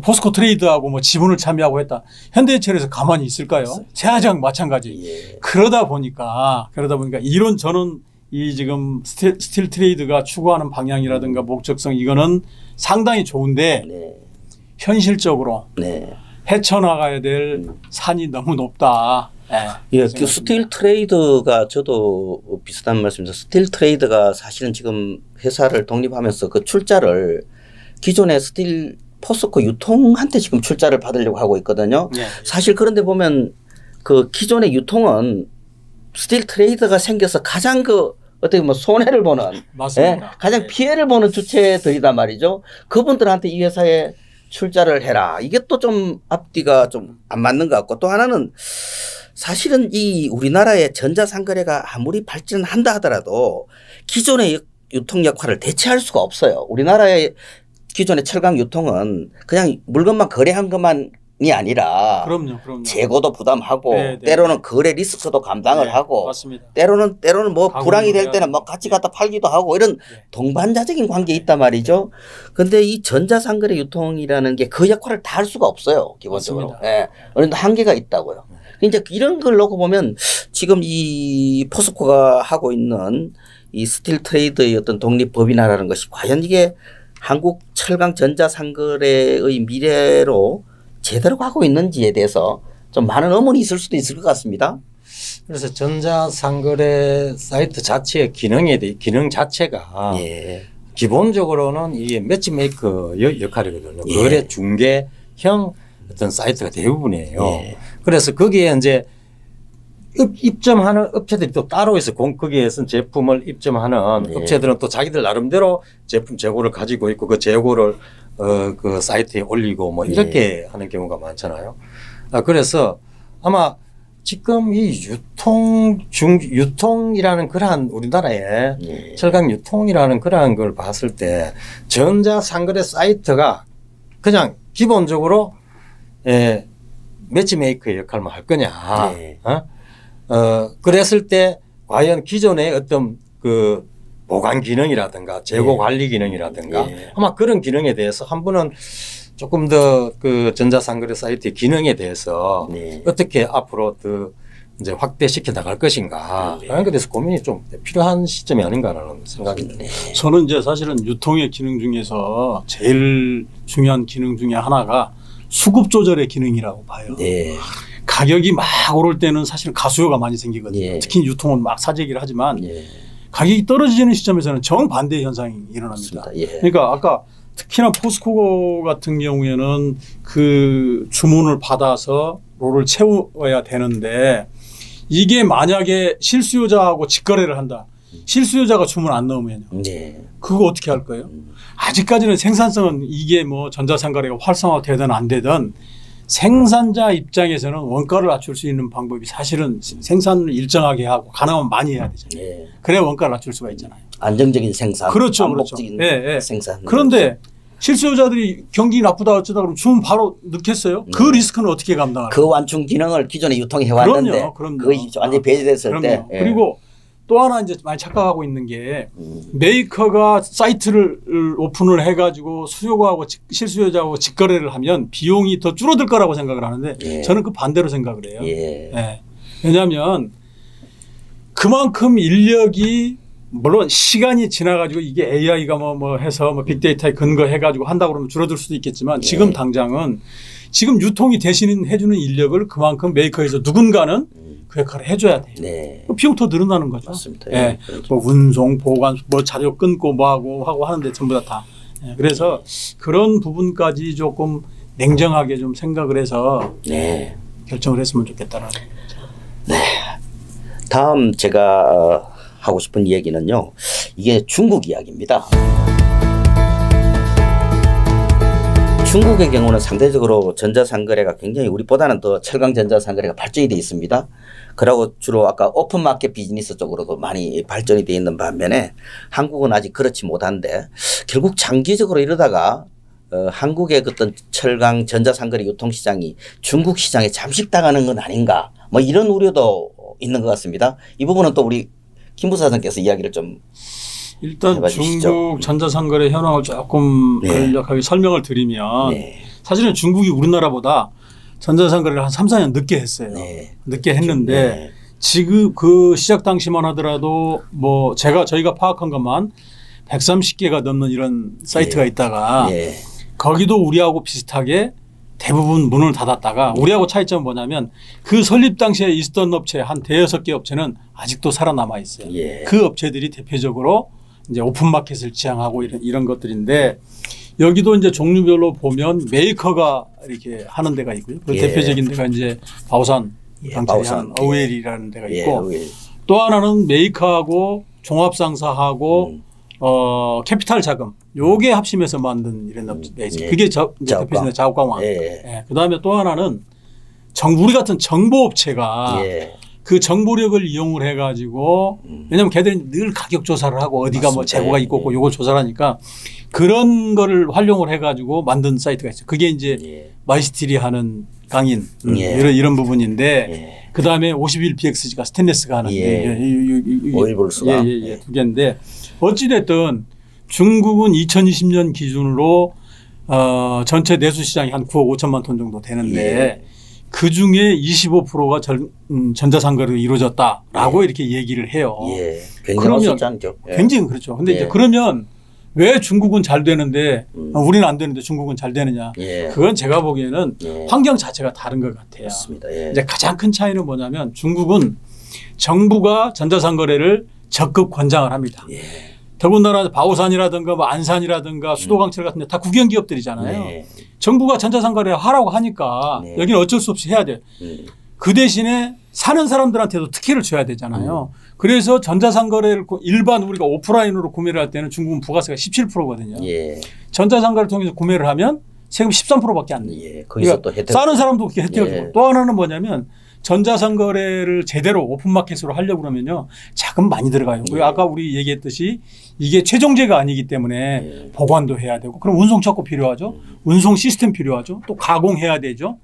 포스코 트레이드하고 뭐 지분을 참여하고 했다. 현대제철에서 가만히 있을까요? 세아장 마찬가지. 그러다 보니까 이런 저는 이 지금 스틸 트레이드가 추구하는 방향이라든가 목적성 이거는 상당히 좋은데 현실적으로 헤쳐나가야 될 산이 너무 높다. 그 스틸 트레이드가 저도 비슷한 말씀입니다. 스틸 트레이드가 사실은 지금 회사를 독립하면서 그 출자를 기존의 스틸 포스코 유통한테 지금 출자를 받으려고 하고 있거든요. 사실 그런데 보면 그 기존의 유통은 스틸 트레이드가 생겨서 가장 그 어떻게 보면 손해를 보는 가장 피해를 보는 주체들이단 말이죠. 그분들한테 이 회사에 출자를 해라. 이게 또 좀 앞뒤가 좀 안 맞는 것 같고 또 하나는 사실은 이 우리나라의 전자상거래가 아무리 발전한다 하더라도 기존의 유통 역할을 대체할 수가 없어요. 우리나라의 기존의 철강 유통은 그냥 물건만 거래한 것만이 아니라 그럼요. 재고도 부담하고 때로는 거래 리스크도 감당을 하고 맞습니다. 때로는 뭐 불황이 될 때는 뭐 같이 갖다 팔기도 하고 이런 동반자적인 관계에 있단 말이죠. 그런데 이 전자상거래 유통이라는 게 그 역할을 다 할 수가 없어요. 기본적으로. 그런데 한계가 있다고요. 이제 이런 걸 놓고 보면 지금 이 포스코가 하고 있는 이 스틸 트레이드의 어떤 독립법인화라는 것이 과연 이게 한국 철강 전자상거래의 미래로 제대로 가고 있는지에 대해서 좀 많은 의문이 있을 수도 있을 것 같습니다. 그래서 전자상거래 사이트 자체의 기능 자체가 기본적으로는 이게 매치메이커 역할이거든요. 거래 중개형 어떤 사이트가 대부분이에요. 그래서 거기에 이제 입점하는 업체들이 또 따로 있어. 거기에서 제품을 입점하는 업체들은 또 자기들 나름대로 제품 재고를 가지고 있고 그 재고를 그 사이트에 올리고 뭐 이렇게 하는 경우가 많잖아요. 그래서 아마 지금 이 유통이라는 그러한 우리나라의 예. 철강 유통이라는 그러한 걸 봤을 때 전자상거래 사이트가 그냥 기본적으로 매치메이커의 역할만 할 거냐. 예. 그랬을 때 과연 기존의 어떤 그 보관 기능이라든가 재고 예. 관리 기능이라든가 예. 아마 그런 기능에 대해서 한 분은 조금 더 그 전자상거래 사이트의 기능에 대해서 네. 어떻게 앞으로 더 이제 확대시켜 나갈 것인가 네. 라는 것에 대해서 고민이 좀 필요한 시점이 아닌가라는 생각이 듭니다. 네. 저는 이제 사실은 유통의 기능 중에서 제일 중요한 기능 중에 하나가 수급 조절의 기능이라고 봐요. 네. 가격이 막 오를 때는 사실 가수요가 많이 생기거든요. 예. 특히 유통은 막 사재기를 하지만 예. 가격이 떨어지는 시점에서는 정반대의 현상이 일어납니다. 맞습니다. 예. 그러니까 아까 특히나 포스코 같은 경우에는 그 주문을 받아서 롤을 채워야 되는데 이게 만약에 실수요자하고 직거래를 한다. 실수요자가 주문 안 넣으면요. 네. 그거 어떻게 할 거예요? 아직까지는 생산성은 이게 뭐 전자상거래가 활성화되든 안 되든 생산자 입장에서는 원가를 낮출 수 있는 방법이 사실은 생산을 일정하게 하고 가능하면 많이 해야 되잖아요. 예. 그래야 원가를 낮출 수가 있잖아요. 안정적인 생산, 그렇죠, 반복적인 그렇죠. 예, 예. 생산. 그런데 실수요자들이 경기 나쁘다 어쩌다 그러면 주문 바로 넣겠어요? 그 리스크는 어떻게 감당할까요? 그 완충 기능을 기존에 유통해 왔는데 그럼요. 그것이 완전히 배제됐을 때 예. 그리고 또 하나 이제 많이 착각하고 있는 게 메이커가 사이트를 오픈을 해가지고 수요하고 실수요자하고 직거래를 하면 비용이 더 줄어들 거라고 생각을 하는데 예. 저는 그 반대로 생각을 해요. 예. 예. 왜냐하면 그만큼 인력이 물론 시간이 지나가지고 이게 AI가 뭐 해서 뭐 빅데이터에 근거해가지고 한다고 그러면 줄어들 수도 있겠지만 지금 예. 당장은 지금 유통이 대신해주는 인력을 그만큼 메이커에서 누군가는 그 역할을 해줘야 돼요. 네. 비용 더 늘어나는 거죠. 맞습니다. 예. 예. 그렇죠. 뭐 운송, 보관, 뭐 자료 끊고 뭐 하고 하는데 전부 다. 예. 그래서 그런 부분까지 조금 냉정하게 좀 생각을 해서 네. 결정을 했으면 좋겠다는. 다음 제가 하고 싶은 얘기는요. 이게 중국 이야기입니다. 중국의 경우는 상대적으로 전자상거래가 굉장히 우리보다는 더 철강 전자상거래가 발전이 되어 있습니다. 그리고 주로 아까 오픈마켓 비즈니스 쪽으로도 많이 발전이 되어 있는 반면에 한국은 아직 그렇지 못한데 결국 장기적으로 이러다가 한국의 어떤 철강 전자상거래 유통시장이 중국 시장에 잠식당하는 건 아닌가 뭐 이런 우려도 있는 것 같습니다. 이 부분은 또 우리 김 부사장께서 이야기를 좀 일단 해봐주시죠. 중국 전자상거래 현황을 조금 네. 간략하게 설명을 드리면 네. 사실은 중국이 우리나라보다 전자상거래를 한 3, 4년 늦게 했어요. 네. 늦게 했는데 네. 지금 그 시작 당시만 하더라도 뭐 저희가 파악한 것만 130개가 넘는 이런 사이트가 예. 있다가 예. 거기도 우리하고 비슷하게 대부분 문을 닫았다가 우리하고 차이점은 뭐냐면 그 설립 당시에 있었던 업체 한 대여섯 개 업체는 아직도 살아남아 있어요. 예. 그 업체들이 대표적으로 이제 오픈마켓을 지향하고 이런 것들인데 여기도 이제 종류별로 보면 메이커가 이렇게 하는 데가 있고요. 그 예. 대표적인 데가 이제 바오산 예, 강철이 바오산. 하는 어웨일이라는 데가 예. 있고 예. 또 하나는 메이커하고 종합상사하고 캐피탈 자금 요게 합심해서 만든 이런 업체가 있어요. 예. 그게 이제 자국광. 대표적인 자국광화. 예. 예. 그다음에 또 하나는 우리 같은 정보업체가 예. 그 정보력을 이용을 해가지고 왜냐하면 걔들이 늘 가격 조사를 하고 어디가 뭐 맞습니다. 재고가 있고 없고 요걸 조사를 하니까 그런 거를 활용을 해가지고 만든 사이트가 있어요. 그게 이제 예. 마이스틸이 하는 강인 예. 이런 부분인데 예. 그다음에 51BX가 스테인레스가 하는 예. 오일볼스가. 예, 두 개인데 어찌됐든 중국은 2020년 기준으로 전체 내수 시장이 한 9억 5천만 톤 정도 되는데 예. 그 중에 25%가 전자상거래로 이루어졌다라고 이렇게 얘기를 해요. 예. 굉장한 그러면 숫자죠. 예. 굉장히 그렇죠. 근데 예. 이제 그러면 왜 중국은 잘 되는데 우리는 안 되는데 중국은 잘 되느냐? 예. 그건 제가 보기에는 예. 환경 자체가 다른 것 같아요. 맞습니다. 예. 이제 가장 큰 차이는 뭐냐면 중국은 정부가 전자상거래를 적극 권장을 합니다. 예. 더군다나 바오산이라든가 뭐 안산이라든가 수도강철 같은 데 다 국영기업들이잖아요. 네. 정부가 전자상거래 하라고 하니까 네. 여기는 어쩔 수 없이 해야 돼요. 그 대신에 사는 사람들한테도 특혜를 줘야 되잖아요. 그래서 전자상거래를 일반 우리가 오프라인으로 구매를 할 때는 중국은 부가세가 17%거든요. 예. 전자상거래를 통해서 구매를 하면 세금 13%밖에 안 내요. 예. 거기서 또 혜택. 싸는 사람도 그렇게 혜택을 예. 주고 또 하나는 뭐냐면 전자상거래를 제대로 오픈마켓으로 하려고 그러면요. 자금 많이 들어가요. 그리고 아까 우리 얘기했듯이 이게 최종제가 아니기 때문에 보관도 해야 되고 그럼 운송 창고 필요하죠. 운송 시스템 필요하죠. 또 가공해야 되죠.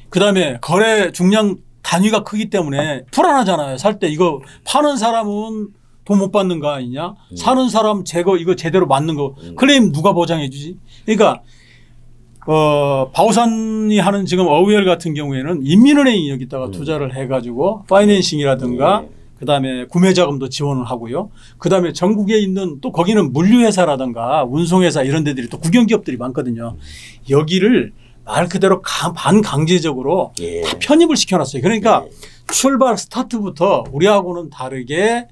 그다음에 거래 중량 단위가 크기 때문에 불안하잖아요. 살 때 이거 파는 사람은 돈 못 받는 거 아니냐. 사는 사람 이거 제대로 맞는 거 클레임 누가 보장해 주지. 그러니까 바오산이 하는 지금 어웨어 같은 경우에는 인민은행이 여기다가 투자를 해가지고 파이낸싱이라든가 그다음에 구매 자금도 지원을 하고요. 그다음에 전국에 있는 또 거기는 물류회사라든가 운송회사 이런 데들이 또 국영기업들이 많거든요. 여기를 말 그대로 반강제적으로 다 편입을 시켜놨어요. 그러니까 출발 스타트부터 우리하고는 다르게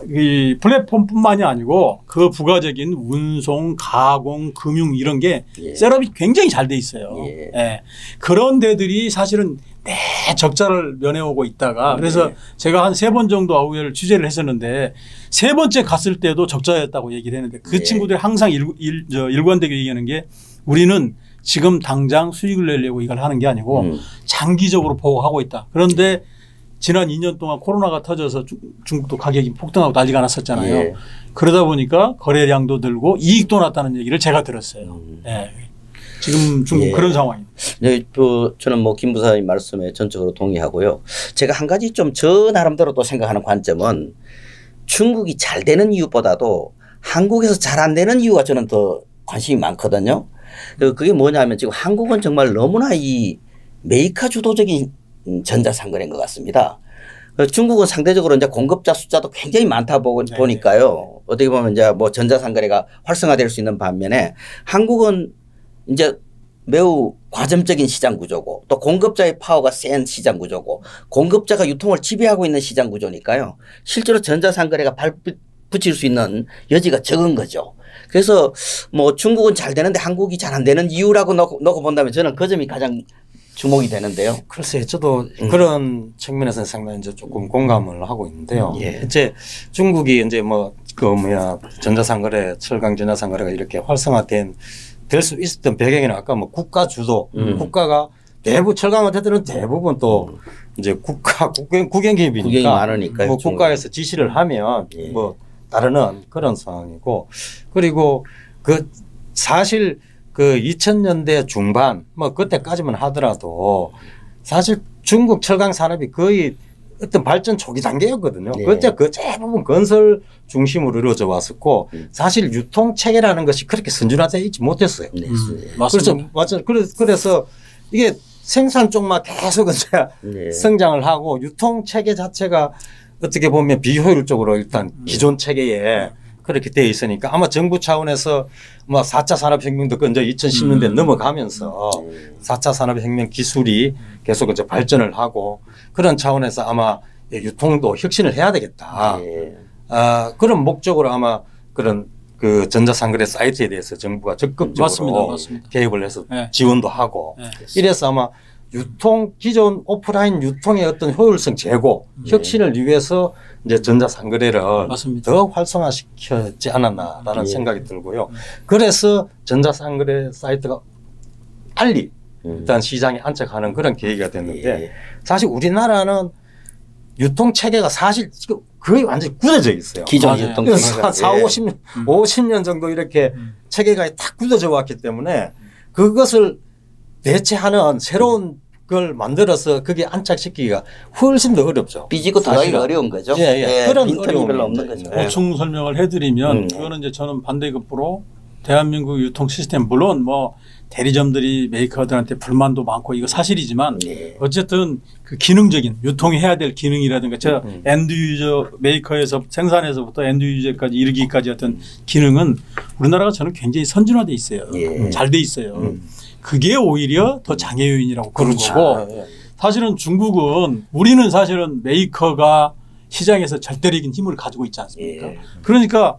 이 플랫폼뿐만이 아니고 그 부가적인 운송, 가공, 금융 이런 게 셋업이 굉장히 잘 돼 있어요. 예. 그런 데들이 사실은 적자를 면해오고 있다가 그래서 제가 한 3번 정도 아우웨어를 취재를 했었는데 3번째 갔을 때도 적자였다고 얘기를 했는데 그 친구들이 항상 일관되게 얘기하는 게 우리는 지금 당장 수익을 내려고 이걸 하는 게 아니고 장기적으로 보호하고 있다. 그런데 지난 2년 동안 코로나가 터져서 중국도 가격이 폭등하고 난리가 났었잖아요. 그러다 보니까 거래량도 늘고 이익도 났다는 얘기를 제가 들었어요. 지금 중국 그런 상황입니다. 네, 저는 뭐 김 부사님 말씀에 전적으로 동의하고요. 제가 한 가지 좀 저 나름대로 또 생각하는 관점은 중국이 잘 되는 이유보다도 한국에서 잘 안 되는 이유가 저는 더 관심이 많거든요. 그게 뭐냐면 지금 한국은 정말 너무나 이 메이커 주도적인 전자상거래인 것 같습니다. 중국은 상대적으로 이제 공급자 숫자도 굉장히 많다 보니까요. 어떻게 보면 이제 뭐 전자상거래가 활성화될 수 있는 반면에 한국은 이제 매우 과점적인 시장 구조고 또 공급자의 파워가 센 시장 구조고 공급자가 유통을 지배하고 있는 시장 구조니까요. 실제로 전자상거래가 발붙일 수 있는 여지가 적은 거죠. 그래서 뭐 중국은 잘 되는데 한국이 잘 안 되는 이유라고 놓고 본다면 저는 그 점이 가장 주목이 되는데요. 글쎄요. 저도 그런 측면에서는 상당히 이제 조금 공감을 하고 있는데요. 이제 중국이 이제 전자상거래, 철강 전자상거래가 이렇게 활성화된 될 수 있었던 배경에는 아까 뭐 국가 주도, 국가가 철강 업체들은 대부분 또 이제 국영기업이니까 국영이 많으니까요. 뭐 국가에서 지시를 하면 뭐 따르는 그런 상황이고 그리고 사실 2000년대 중반 뭐 그때까지만 하더라도 사실 중국 철강 산업이 거의 어떤 발전 초기 단계였거든요. 그때 대부분 건설 중심으로 이루어져 왔었고 사실 유통 체계라는 것이 그렇게 선진화되어 있지 못했어요. 그래서 이게 생산 쪽만 계속 이제 성장을 하고 유통 체계 자체가 어떻게 보면 비효율적으로 일단 기존 체계에 그렇게 되어 있으니까 아마 정부 차원에서 뭐 4차 산업혁명도 이제 2010년대 넘어가면서 4차 산업혁명 기술이 계속 이제 발전을 하고 그런 차원에서 아마 유통도 혁신을 해야 되겠다. 그런 목적으로 아마 그런 그 전자상거래 사이트에 대해서 정부가 적극적으로 맞습니다. 개입을 해서 지원도 하고 이래서 아마 기존 오프라인 유통의 어떤 효율성 제고 혁신을 위해서 이제 전자상거래를 더 활성화시켰지 않았나라는 생각이 들고요. 그래서 전자상거래 사이트가 빨리 일단 시장에 안착하는 그런 계기가 됐는데 사실 우리나라는 유통 체계가 사실 지금 거의 완전히 굳어져 있어요. 기존 유통 체계가 50년 정도 이렇게 체계가 딱 굳어져 왔기 때문에 그것을 대체하는 새로운 걸 만들어서 그게 안착시키기가 훨씬 더 어렵죠. 삐지고 들어가기가 어려운 거죠. 그런 빈틈이 별로 없는 거죠. 보충 설명을 해드리면 그거는 이제 저는 반대급부로 대한민국 유통 시스템 물론 뭐 대리점들이 메이커들한테 불만도 많고 이거 사실이지만 어쨌든 그 기능적인 유통이 해야 될 기능이라든가 저 엔드 유저 메이커에서 생산에서부터 엔드 유저까지 이르기까지 어떤 기능은 우리나라가 저는 굉장히 선진화돼 있어요. 잘 돼 있어요. 그게 오히려 더 장애 요인이라고 그런 거고 사실은 중국은 우리는 사실은 메이커가 시장에서 절대적인 힘을 가지고 있지 않습니까? 그러니까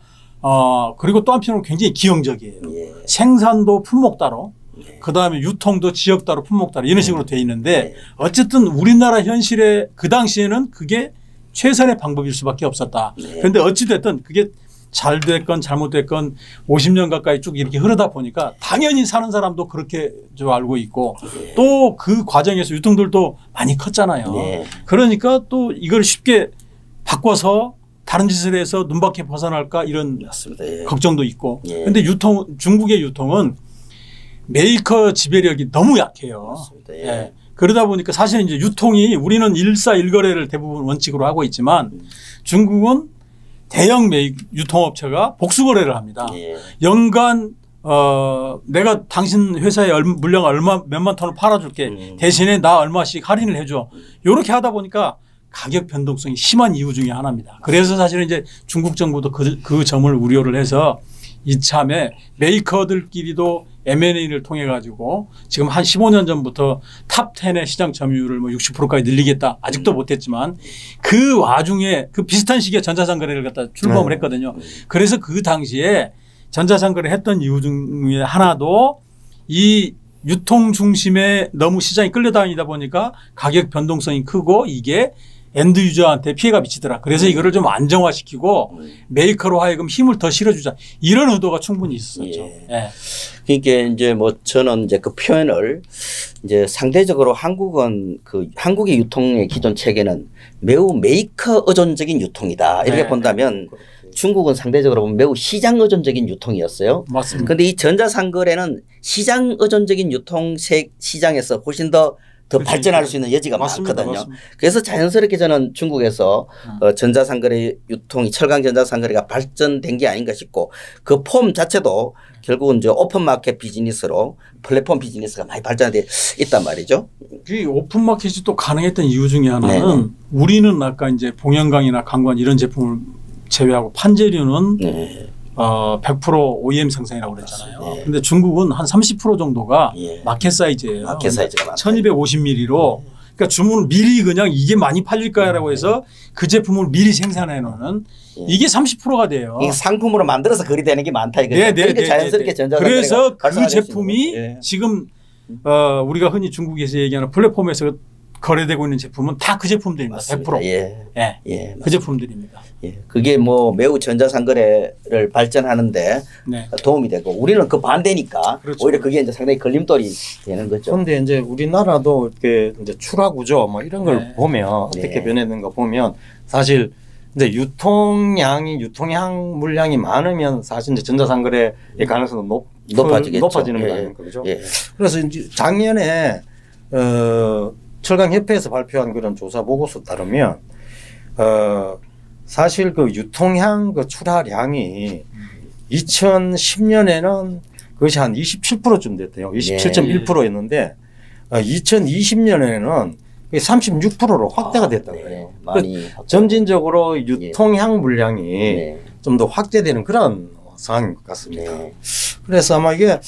그리고 또 한편으로는 굉장히 기형적이에요. 생산도 품목 따로 그다음에 유통도 지역 따로 품목 따로 이런 식으로 돼 있는데 어쨌든 우리나라 현실에 그 당시에는 그게 최선의 방법일 수밖에 없었다. 그런데 어찌됐든 그게 잘 됐건 잘못됐건 50년 가까이 쭉 이렇게 흐르다 보니까 당연히 사는 사람도 그렇게 좀 알고 있고 예. 또 그 과정에서 유통들도 많이 컸잖아요. 예. 그러니까 또 이걸 쉽게 바꿔서 다른 짓을 해서 눈밖에 벗어날까 이런 맞습니다. 예. 걱정도 있고. 예. 그런데 중국의 유통은 메이커 지배력이 너무 약해요. 맞습니다. 예. 예. 그러다 보니까 사실 이제 유통이 우리는 일사일거래를 대부분 원칙으로 하고 있지만 중국은 대형 유통업체가 복수거래를 합니다. 예. 연간 내가 당신 회사에 물량 몇만 톤을 팔아줄게. 대신에 나 얼마씩 할인을 해줘. 이렇게 하다 보니까 가격 변동성이 심한 이유 중에 하나입니다. 그래서 사실은 이제 중국 정부도 그 점을 우려를 해서 이참에 메이커들끼리도 M&A를 통해 가지고 지금 한 15년 전부터 탑 10의 시장 점유율을 뭐 60%까지 늘리겠다. 아직도 못했지만 그 와중에 그 비슷한 시기에 전자상거래를 갖다 출범을 했거든요. 그래서 그 당시에 전자상거래 했던 이유 중에 하나도 이 유통 중심에 너무 시장이 끌려다니다 보니까 가격 변동성이 크고 이게 엔드 유저한테 피해가 미치더라. 그래서 이거를 좀 안정화시키고 메이커로 하여금 힘을 더 실어주자. 이런 의도가 충분히 있었죠. 예. 예. 그러니까 이제 뭐 저는 이제 그 표현을 이제 상대적으로 한국의 유통의 기존 체계는 매우 메이커 의존적인 유통이다. 이렇게 네. 본다면 중국은 상대적으로 보면 매우 시장 의존적인 유통이었어요. 맞습니다. 그런데 이 전자상거래는 시장 의존적인 유통 시장에서 훨씬 더 발전할 수 있는 여지가 맞습니다. 많거든요. 맞습니다. 그래서 자연스럽게 저는 중국에서 전자상거래 유통이 철강 전자상거래가 발전된 게 아닌가 싶고 그 폼 자체도 결국은 이제 오픈마켓 비즈니스로 플랫폼 비즈니스가 많이 발전돼 있단 말이죠. 이 오픈마켓이 또 가능했던 이유 중에 하나는 네네. 우리는 아까 이제 봉연강이나 강관 이런 제품을 제외하고 판재료는 네. 100% OEM 생산이라고 그랬잖아요. 네. 그런데 중국은 한 30% 정도가 예. 마켓 사이즈예요. 마켓 사이즈가 많다. 1250ml로 그러니까 주문을 미리 그냥 이게 많이 팔릴 거야라고 해서 그 제품을 미리 생산해 놓는 이게 30%가 돼요. 이게 상품으로 만들어서 거리 되는 게 많다 이거죠. 네, 그러니까 자연스럽게 전자상거래가 그래서 그 발전할 수 있는 제품이 거죠. 예. 지금 우리가 흔히 중국에서 얘기하는 플랫폼에서 거래되고 있는 제품은 다 그 제품들입니다. 맞습니다. 100%. 예. 예. 예. 그 제품들입니다. 예. 그게 뭐 매우 전자상거래를 발전하는데 네. 도움이 되고 우리는 그 반대니까 그렇죠. 오히려 그게 이제 상당히 걸림돌이 되는 거죠. 그런데 이제 우리나라도 이렇게 이제 출하 구조 뭐 이런 걸 네. 보면 어떻게 네. 변했는가 보면 사실 이제 유통량 물량이 많으면 사실 이제 전자상거래의 가능성은 높아지는 예. 거 아닙니까, 그죠? 예. 그래서 이제 작년에 철강협회에서 발표한 그런 조사 보고서 따르면 사실 그 유통량 그 출하량이 2010년에는 그것이 한 27%쯤 됐대요. 27.1%였는데 2020년에는 36%로 확대가 됐다고 해요. 많이 점진적으로 유통량 물량이 네. 좀 더 확대되는 그런 상황인 것 같습니다. 네. 그래서 아마 이게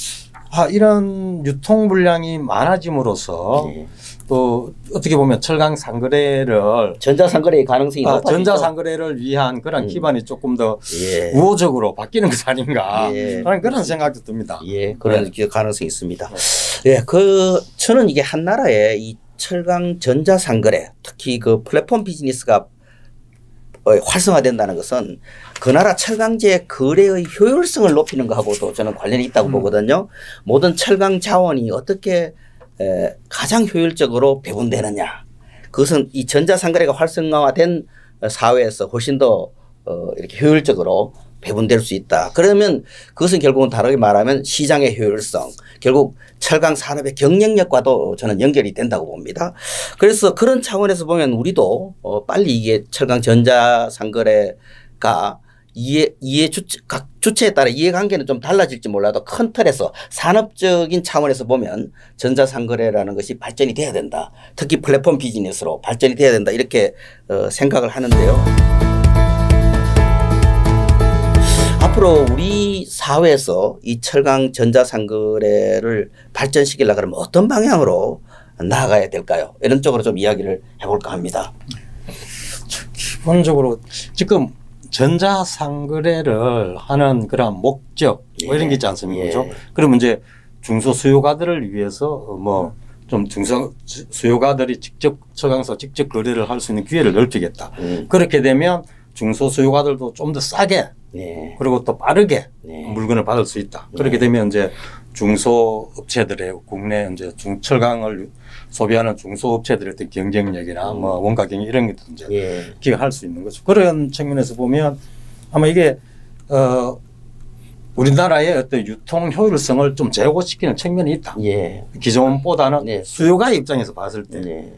이런 유통 물량이 많아짐으로써 네. 또 어떻게 보면 철강 상거래를 전자상거래의 가능성이 높아지죠. 전자상거래를 위한 그런 기반이 조금 더 예. 우호적으로 바뀌는 것 아닌가 예. 하는 그런 생각도 듭니다. 예, 그런 가능성이 있습니다. 예, 저는 이게 한 나라의 이 철강 전자상거래, 특히 그 플랫폼 비즈니스가 활성화된다는 것은 그 나라 철강제 거래의 효율성을 높이는 것하고도 저는 관련이 있다고 보거든요. 모든 철강 자원이 어떻게 가장 효율적으로 배분되느냐. 그것은 이 전자상거래가 활성화된 사회에서 훨씬 더 이렇게 효율적으로 배분될 수 있다. 그러면 그것은 결국은 다르게 말하면 시장의 효율성, 결국 철강 산업의 경쟁력과도 저는 연결이 된다고 봅니다. 그래서 그런 차원에서 보면 우리도 빨리 이게 철강 전자상거래가 각 주체에 따라 이해관계는 좀 달라질지 몰라도 큰 틀에서 산업적인 차원에서 보면 전자상거래라는 것이 발전이 돼야 된다. 특히 플랫폼 비즈니스로 발전이 돼야 된다. 이렇게 생각을 하는데요. 앞으로 우리 사회에서 이 철강 전자상거래를 발전시키려고 하면 어떤 방향으로 나아가야 될까요? 이런 쪽으로 좀 이야기를 해볼까 합니다. 기본적으로 지금 전자상거래를 하는 그런 목적 뭐 이런 게 있지 않습니까? 그렇죠? 그러면 이제 중소수요가들을 위해서 뭐 좀 중소수요가들이 직접 철강사 직접 거래를 할 수 있는 기회를 넓히겠다. 그렇게 되면 중소수요가들도 좀 더 싸게 네. 그리고 또 빠르게 네. 물건을 받을 수 있다. 네. 그렇게 되면 이제 중소업체들의 국내 이제 철강을 소비하는 중소업체들의 어떤 경쟁력이나 뭐 원가 경쟁 이런 것도 이제 예. 기여할 수 있는 거죠. 그런 측면에서 보면 아마 이게 우리나라의 어떤 유통 효율성을 좀 제고시키는 측면이 있다. 예. 기존보다는 네. 수요가의 입장에서 봤을 때 네.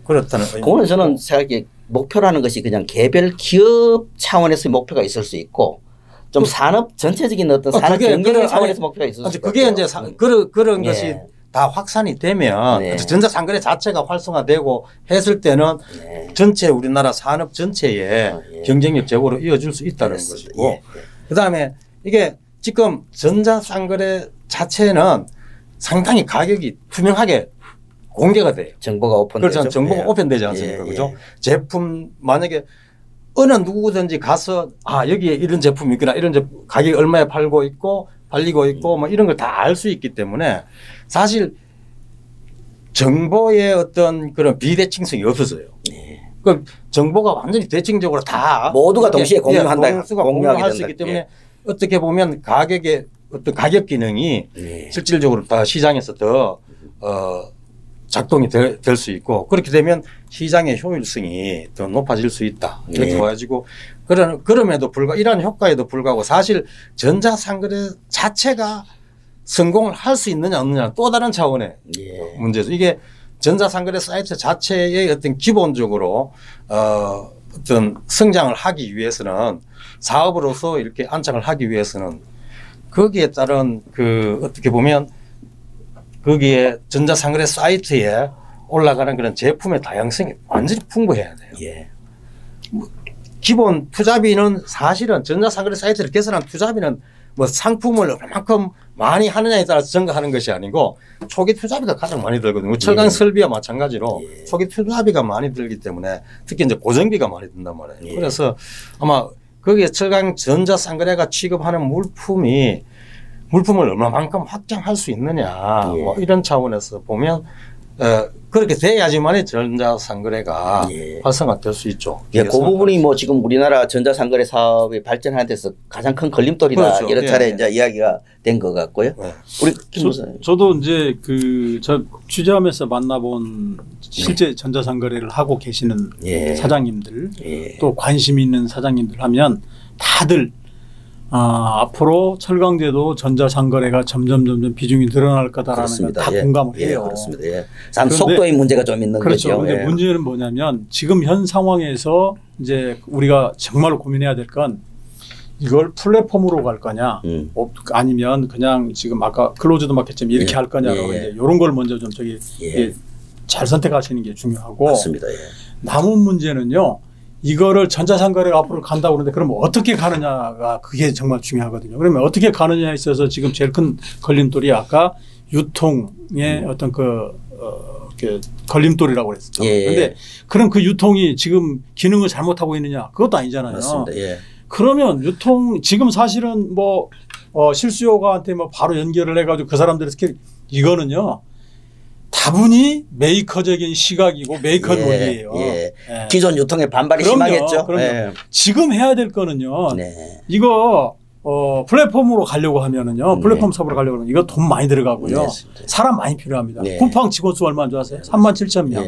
그렇다는 그거는 저는 생각에 목표라는 것이 그냥 개별 기업 차원에서의 목표가 있을 수 있고 좀 산업 전체적인 어떤 산업 경쟁력 차원에서 목표가 있을 수 있고 그게 이제 그런 예. 것이 다 확산이 되면 네. 전자상거래 자체가 활성화되고 했을 때는 네. 전체 우리나라 산업 전체에 예. 경쟁력 제고로 이어질 수 있다는 그렇습니다. 것이고 예. 그다음에 이게 지금 전자상거래 자체는 상당히 가격이 투명하게 공개가 돼요. 정보가 오픈되죠. 그렇죠. 정보가 예. 오픈되지 않습니까? 예. 그죠? 제품 만약에 어느 누구든지 가서 여기에 이런 제품이 있구나 이런 제품 가격이 얼마에 팔고 있고 팔리고 있고 뭐 이런 걸 다 알 수 있기 때문에 사실 정보의 어떤 그런 비대칭성이 없어져요. 예. 그 정보가 완전히 대칭적으로 다 모두가 동시에 공유한다. 공유할 수 있기 때문에 예. 어떻게 보면 가격의 어떤 가격 기능이 예. 실질적으로 다 시장에서 더 작동이 될 수 있고 그렇게 되면 시장의 효율성이 더 높아질 수 있다. 이렇게 네. 보여지고 그럼에도 불구하고 이러한 효과에도 불구하고 사실 전자상거래 자체가 성공을 할 수 있느냐 없느냐 또 다른 차원의 예. 문제죠. 이게 전자상거래 사이트 자체의 어떤 기본적으로 어떤 성장을 하기 위해서는 사업으로서 이렇게 안착을 하기 위해서는 거기에 따른 어떻게 보면 거기에 전자상거래 사이트에 올라가는 그런 제품의 다양성이 완전히 풍부해야 돼요. 예. 기본 투자비는 사실은 전자상거래 사이트를 개설한 투자비는 뭐 상품을 얼마만큼 많이 하느냐에 따라서 증가하는 것이 아니고 초기 투자비가 가장 많이 들거든요. 철강 설비와 마찬가지로 초기 투자비가 많이 들기 때문에 특히 이제 고정비가 많이 든단 말이에요. 그래서 아마 거기에 철강 전자상거래가 취급하는 물품을 얼마만큼 확장할 수 있느냐 뭐 이런 차원에서 보면 그렇게 돼야지만이 전자상거래가 활성화될 수 있죠. 예, 그 부분이 뭐 지금 우리나라 전자상거래 사업이 발전하는 데서 가장 큰 걸림돌이다. 그렇죠. 여러 차례 예. 이제 이야기가 된 것 같고요. 네. 우리 김 목사님. 저도 이제 저 취재하면서 만나본 실제 전자상거래를 하고 계시는 예. 사장님들 예. 또 관심 있는 사장님들 하면 다들 앞으로 철강제도 전자상거래가 점점 비중이 늘어날 거다라는 걸 다 예. 공감을 예, 해요. 그렇습니다. 예. 참 속도의 문제가 좀 있는 그렇죠. 거죠. 그런데 예. 문제는 뭐냐면 지금 현 상황에서 이제 우리가 정말로 고민해야 될 건 이걸 플랫폼으로 갈 거냐 아니면 그냥 지금 아까 클로즈드 마켓점 이렇게 할 거냐로 이제 이런 걸 먼저 좀 잘 선택하시는 게 중요하고 맞습니다. 예. 남은 문제는요. 이거를 전자상거래가 앞으로 간다고 그러는데 그러면 어떻게 가느냐가 그게 정말 중요하거든요. 그러면 어떻게 가느냐에 있어서 지금 제일 큰 걸림돌이 아까 유통의 어떤 걸림돌이라고 그랬었죠. 그런데 그럼 그 유통이 지금 기능을 잘못하고 있느냐 그것도 아니잖아요. 맞습니다. 예. 그러면 유통 지금 사실은 뭐 실수요가한테 뭐 바로 연결을 해가지고 그 사람들의 스킬 이거는요. 다분히 메이커적인 시각이고 메이커 논리예요. 예. 기존 유통의 반발이 심하겠죠. 그럼요. 예. 지금 해야 될 거는요. 네. 이거 플랫폼으로 가려고 하면은요. 플랫폼 사업으로 가려고 하면 이거 돈 많이 들어가고요. 사람 많이 필요합니다. 쿠팡 직원 수 얼마 줄 아세요? 37,000명.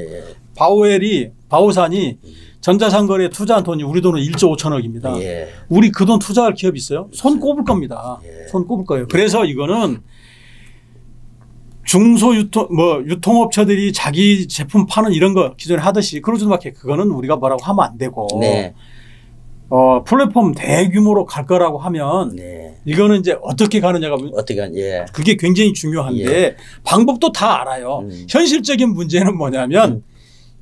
바오산이 전자상거래에 투자한 돈이 우리 돈은 1조 5천억입니다. 우리 그 돈 투자할 기업 있어요? 손 꼽을 겁니다. 손 꼽을 거예요. 그래서 이거는 유통업체들이 자기 제품 파는 이런 거 기존에 하듯이 클로즈드 마켓 그거는 우리가 뭐라고 하면 안 되고 플랫폼 대규모로 갈 거라고 하면 이거는 이제 어떻게 가느냐가 그게 굉장히 중요한데 방법도 다 알아요. 현실적인 문제는 뭐냐면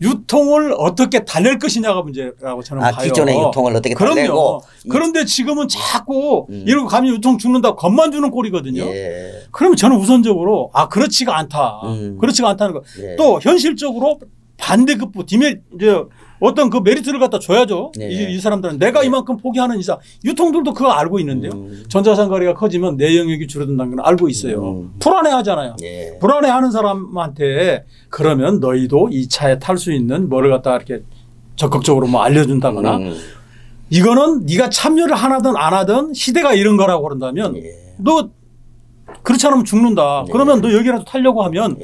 유통을 어떻게 달랠 것이냐가 문제라고 저는 봐요. 기존의 유통을 어떻게 달래고. 그런데 지금은 자꾸 이러고 가면 유통 죽는다고 겁만 주는 꼴이거든요. 그러면 저는 우선적으로 그렇지가 않다. 그렇지가 않다는 거. 또 현실적으로 반대급부 어떤 그 메리트를 갖다 줘야죠. 이 사람들은 내가 이만큼 포기하는 이상 유통들도 그거 알고 있는데요. 전자상거래가 커지면 내 영역이 줄어든다는 건 알고 있어요. 불안해하잖아요. 불안해하는 사람한테 그러면 너희도 이 차에 탈 수 있는 뭐를 갖다 이렇게 적극적으로 뭐 알려준다거나 이거는 네가 참여를 하든 안 하든 시대가 이런 거라고 그런다면 너 그렇지 않으면 죽는다. 그러면 너 여기라도 타려고 하면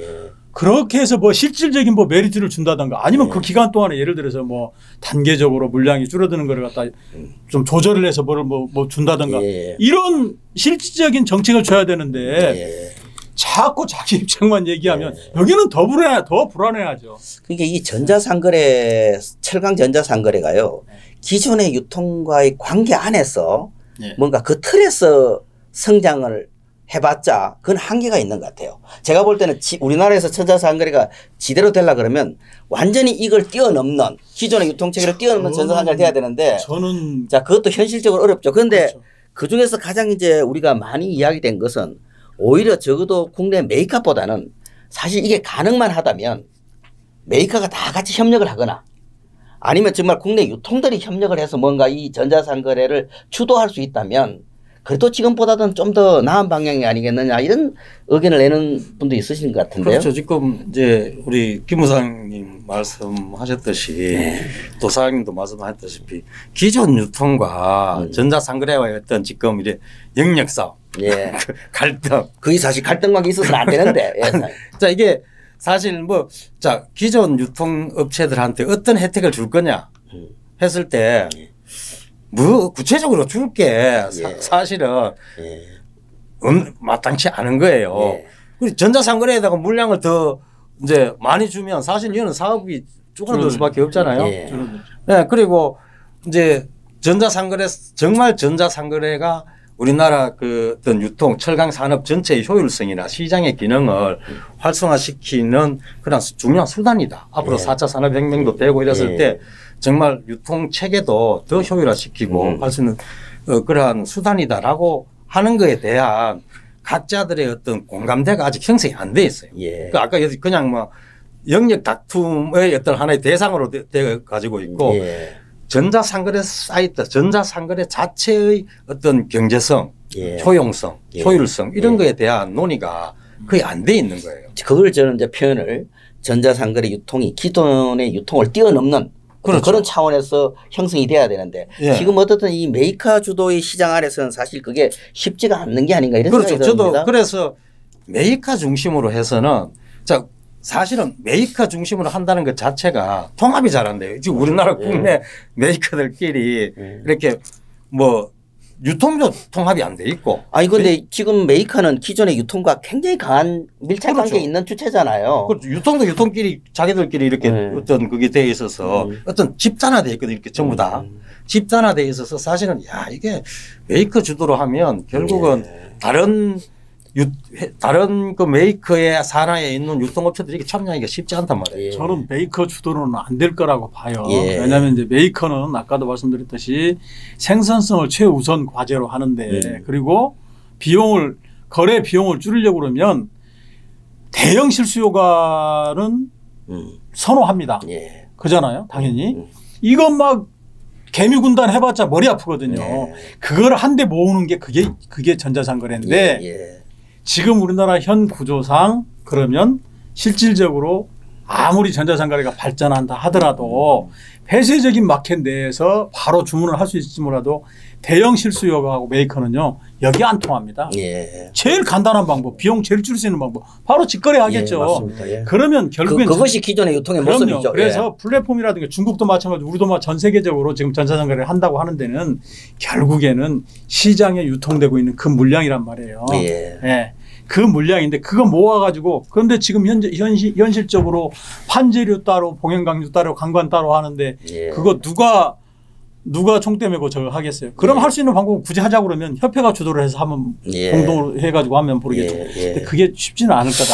그렇게 해서 뭐 실질적인 뭐 메리트를 준다든가 아니면 그 기간 동안에 예를 들어서 뭐 단계적으로 물량이 줄어드는 거를 갖다 좀 조절을 해서 뭐를 뭐 준다든가 이런 실질적인 정책을 줘야 되는데 자꾸 자기 입장만 얘기하면 여기는 더 불안해하죠. 그러니까 이 전자상거래 철강 전자상거래가요 기존의 유통과의 관계 안에서 뭔가 그 틀에서 성장을 해봤자 그건 한계가 있는 것 같아요. 제가 볼 때는 우리나라에서 전자상거래가 지대로 되려 그러면 완전히 이걸 뛰어넘는 기존의 유통체계를 뛰어넘는 전자상거래가 돼야 되는데 저는 자 그것도 현실적으로 어렵죠. 그런데 그렇죠. 그 중에서 가장 이제 우리가 많이 이야기된 것은 오히려 적어도 국내 메이커보다는 사실 이게 가능만 하다면 메이커가 다 같이 협력을 하거나 아니면 정말 국내 유통들이 협력을 해서 뭔가 이 전자상거래를 주도할 수 있다면 그래도 지금보다는 좀 더 나은 방향이 아니겠느냐 이런 의견을 내는 분도 있으신 것 같은데요. 그렇죠. 지금 이제 우리 김 부장님 말씀하셨듯이 또 사장님도 말씀하셨다시피 기존 유통과 전자상거래와의 어떤 지금 이제 영역 싸움, 갈등. 그게 사실 갈등관계 있어서는 안 되는데. 자 이게 사실 뭐 자 기존 유통업체들한테 어떤 혜택을 줄 거냐 했을 때. 뭐 구체적으로 줄 게 사실은 마땅치 않은 거예요. 그리고 전자상거래에다가 물량을 더 이제 많이 주면 사실 이거는 사업이 쪼그라들 수밖에 없잖아요. 그리고 이제 전자상거래 정말 전자상거래가 우리나라 그 어떤 유통 철강 산업 전체의 효율성이나 시장의 기능을 활성화시키는 그런 중요한 수단이다. 앞으로 4차 산업혁명도 되고 이랬을 때 정말 유통 체계도 더 효율화시키고 할 수 있는 그러한 수단이다라고 하는 거에 대한 각자들의 어떤 공감대가 아직 형성이 안 돼 있어요. 그러니까 아까 그냥 뭐 영역 다툼의 어떤 하나의 대상으로 돼 가지고 있고 전자상거래 사이트, 전자상거래 자체의 어떤 경제성, 효용성, 효율성 이런 거에 대한 논의가 거의 안 돼 있는 거예요. 그걸 저는 이제 표현을 전자상거래 유통이 기존의 유통을 뛰어넘는 그런 차원에서 형성이 돼야 되는데 지금 어떻든 이 메이커 주도의 시장 안에서는 사실 그게 쉽지가 않는 게 아닌가 이런 생각이 듭니다. 저도 그래서 메이커 중심으로 해서는 자 사실은 메이커 중심으로 한다는 것 자체가 통합이 잘 안 돼요. 지금 우리나라 국내 메이커들끼리 이렇게 뭐 유통도 통합이 안 돼 있고. 아니 근데 지금 메이커는 기존의 유통과 굉장히 강한 밀착 관계에 있는 주체잖아요. 그렇죠. 유통도 유통끼리 자기들끼리 이렇게 어떤 그게 돼 있어서 어떤 집단화돼 있거든 이렇게 전부 다 집단화돼 있어서 사실은 야 이게 메이커 주도로 하면 결국은 다른 그 메이커의 산하에 있는 유통업체들이 참여하기가 쉽지 않단 말이에요. 저는 메이커 주도로는 안 될 거라고 봐요. 왜냐하면 이제 메이커는 아까도 말씀드렸듯이 생산성을 최우선 과제로 하는데 그리고 거래 비용을 줄이려고 그러면 대형 실수요가는 선호합니다. 그잖아요. 당연히. 이건 막 개미군단 해봤자 머리 아프거든요. 그걸 한데 모으는 게 그게 전자상거래인데 지금 우리나라 현 구조상 그러면 실질적으로 아무리 전자상거래가 발전한다 하더라도 폐쇄적인 마켓 내에서 바로 주문을 할 수 있을지 몰라도 대형 실수요가하고 메이커는요 여기 안 통합니다. 제일 간단한 방법, 비용 제일 줄일 수 있는 방법 바로 직거래 하겠죠. 맞습니다. 그러면 결국엔 그것이 기존의 유통의 모습이죠. 그래서 플랫폼이라든가 중국도 마찬가지로 우리도 전 세계적으로 지금 전자상거래를 한다고 하는 데는 결국에는 시장에 유통되고 있는 그 물량이란 말이에요. 그 물량인데 그거 모아가지고 그런데 지금 현실적으로 판재료 따로 봉행강류 따로 강관 따로 하는데 그거 누가 총대 메고 저거 하겠어요. 그럼 할 수 있는 방법은 굳이 하자고 그러면 협회가 주도를 해서 하면 공동으로 해가지고 하면 모르겠죠. 근데 그게 쉽지는 않을 거다.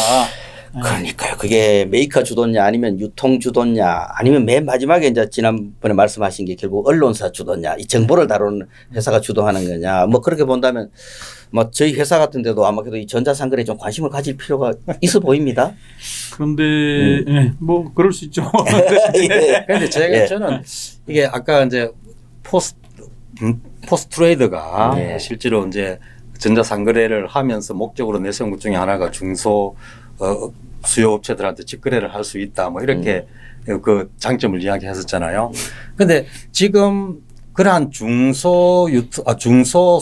그러니까요. 그게 메이커 주도냐 아니면 유통 주도냐 아니면 맨 마지막에 이제 지난번에 말씀하신 게 결국 언론사 주도냐 이 정보를 다루는 회사가 주도하는 거냐 뭐 그렇게 본다면 뭐 저희 회사 같은 데도 아마 그래도 이 전자상거래에 좀 관심을 가질 필요가 있어 보입니다. 그런데 뭐 그럴 수 있죠. 그런데 저는 이게 아까 이제 포스트 트레이드가 실제로 이제 전자상거래를 하면서 목적으로 내세운 것 중에 하나가 중소 수요업체들한테 직거래를 할 수 있다 뭐 이렇게 그 장점을 이야기했었잖아요. 그런데 지금 그러한 중소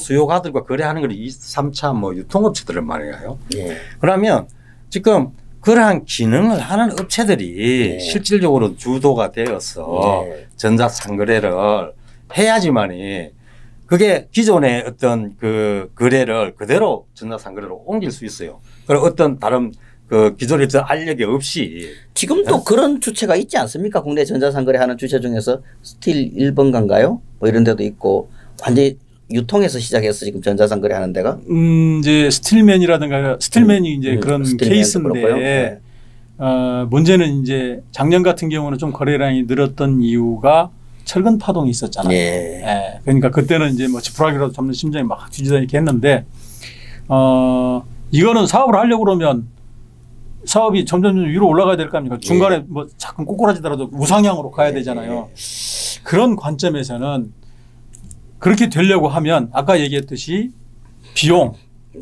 수요가들과 거래하는 걸 2, 3차 뭐 유통업체들을 말이에요. 예. 그러면 지금 그러한 기능을 하는 업체들이 예. 실질적으로 주도가 되어서 예. 전자상거래를 해야지만이 그게 기존의 어떤 그 거래를 그대로 전자상거래로 옮길 수 있어요. 그리고 어떤 다른 그 기존의 알력이 없이 지금도 그런 주체가 있지 않습니까? 국내 전자상거래 하는 주체 중에서 스틸 1번가인가요? 뭐 이런 데도 있고 완전히 유통에서 시작해서 지금 전자상거래 하는 데가 이제 스틸맨이라든가 스틸맨이 이제 그런 케이스인데 네. 문제는 이제 작년 같은 경우는 좀 거래량이 늘었던 이유가 철근 파동이 있었잖아요. 예. 예. 그러니까 그때는 이제 뭐 지푸라기라도 잡는 심정이 막 뒤지다 이렇게 했는데 이거는 사업을 하려고 그러면 사업이 점점 위로 올라가야 될 거 아닙니까? 중간에 예. 뭐 자꾸 꼬꾸라지더라도 우상향으로 가야 되잖아요. 그런 관점에서는 그렇게 되려고 하면 아까 얘기했듯이 비용,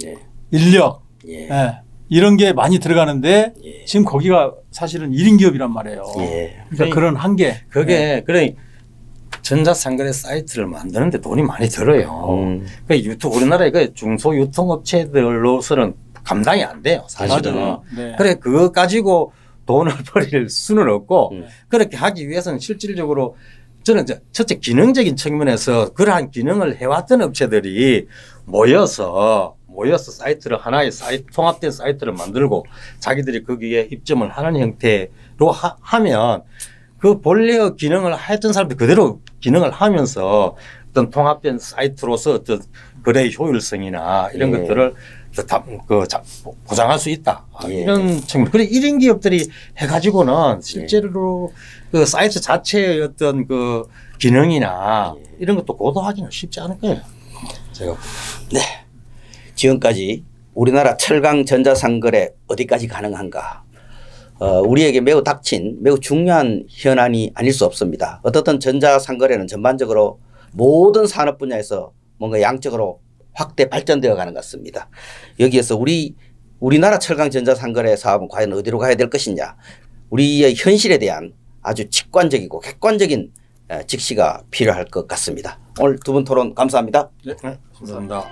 예. 인력 예. 예. 이런 게 많이 들어가는데 예. 지금 거기가 사실은 1인 기업이란 말이에요. 예. 그러니까 그런 한계. 그게 그래 전자상거래 사이트를 만드는데 돈이 많이 들어요. 그러니까 우리나라의 그 중소 유통업체들로서는 감당이 안 돼요. 사실은. 맞아요. 네. 그래 그거 가지고 돈을 벌일 수는 없고 그렇게 하기 위해서는 실질적으로 저는 첫째 기능적인 측면에서 그러한 기능을 해왔던 업체들이 모여서 사이트를 하나의 통합된 사이트를 만들고 자기들이 거기에 입점을 하는 형태로 하면 그 본래의 기능을 했던 사람들 그대로 기능을 하면서 어떤 통합된 사이트로서 어떤 거래의 효율성이나 이런 것들을 보장할 수 있다. 이런 측면. 그래 1인 기업들이 해가지고는 실제로 그 사이트 자체의 어떤 그 기능이나 이런 것도 고도하기는 쉽지 않을 거예요. 제가. 네. 지금까지 우리나라 철강 전자상거래 어디까지 가능한가? 우리에게 매우 닥친 매우 중요한 현안이 아닐 수 없습니다. 어떻든 전자상거래는 전반적으로 모든 산업 분야에서 뭔가 양적으로 확대 발전되어 가는 것 같습니다. 여기에서 우리나라 철강 전자상거래 사업은 과연 어디로 가야 될 것이냐. 우리의 현실에 대한 아주 직관적이고 객관적인 직시가 필요할 것 같습니다. 오늘 두 분 토론 감사합니다. 네, 감사합니다.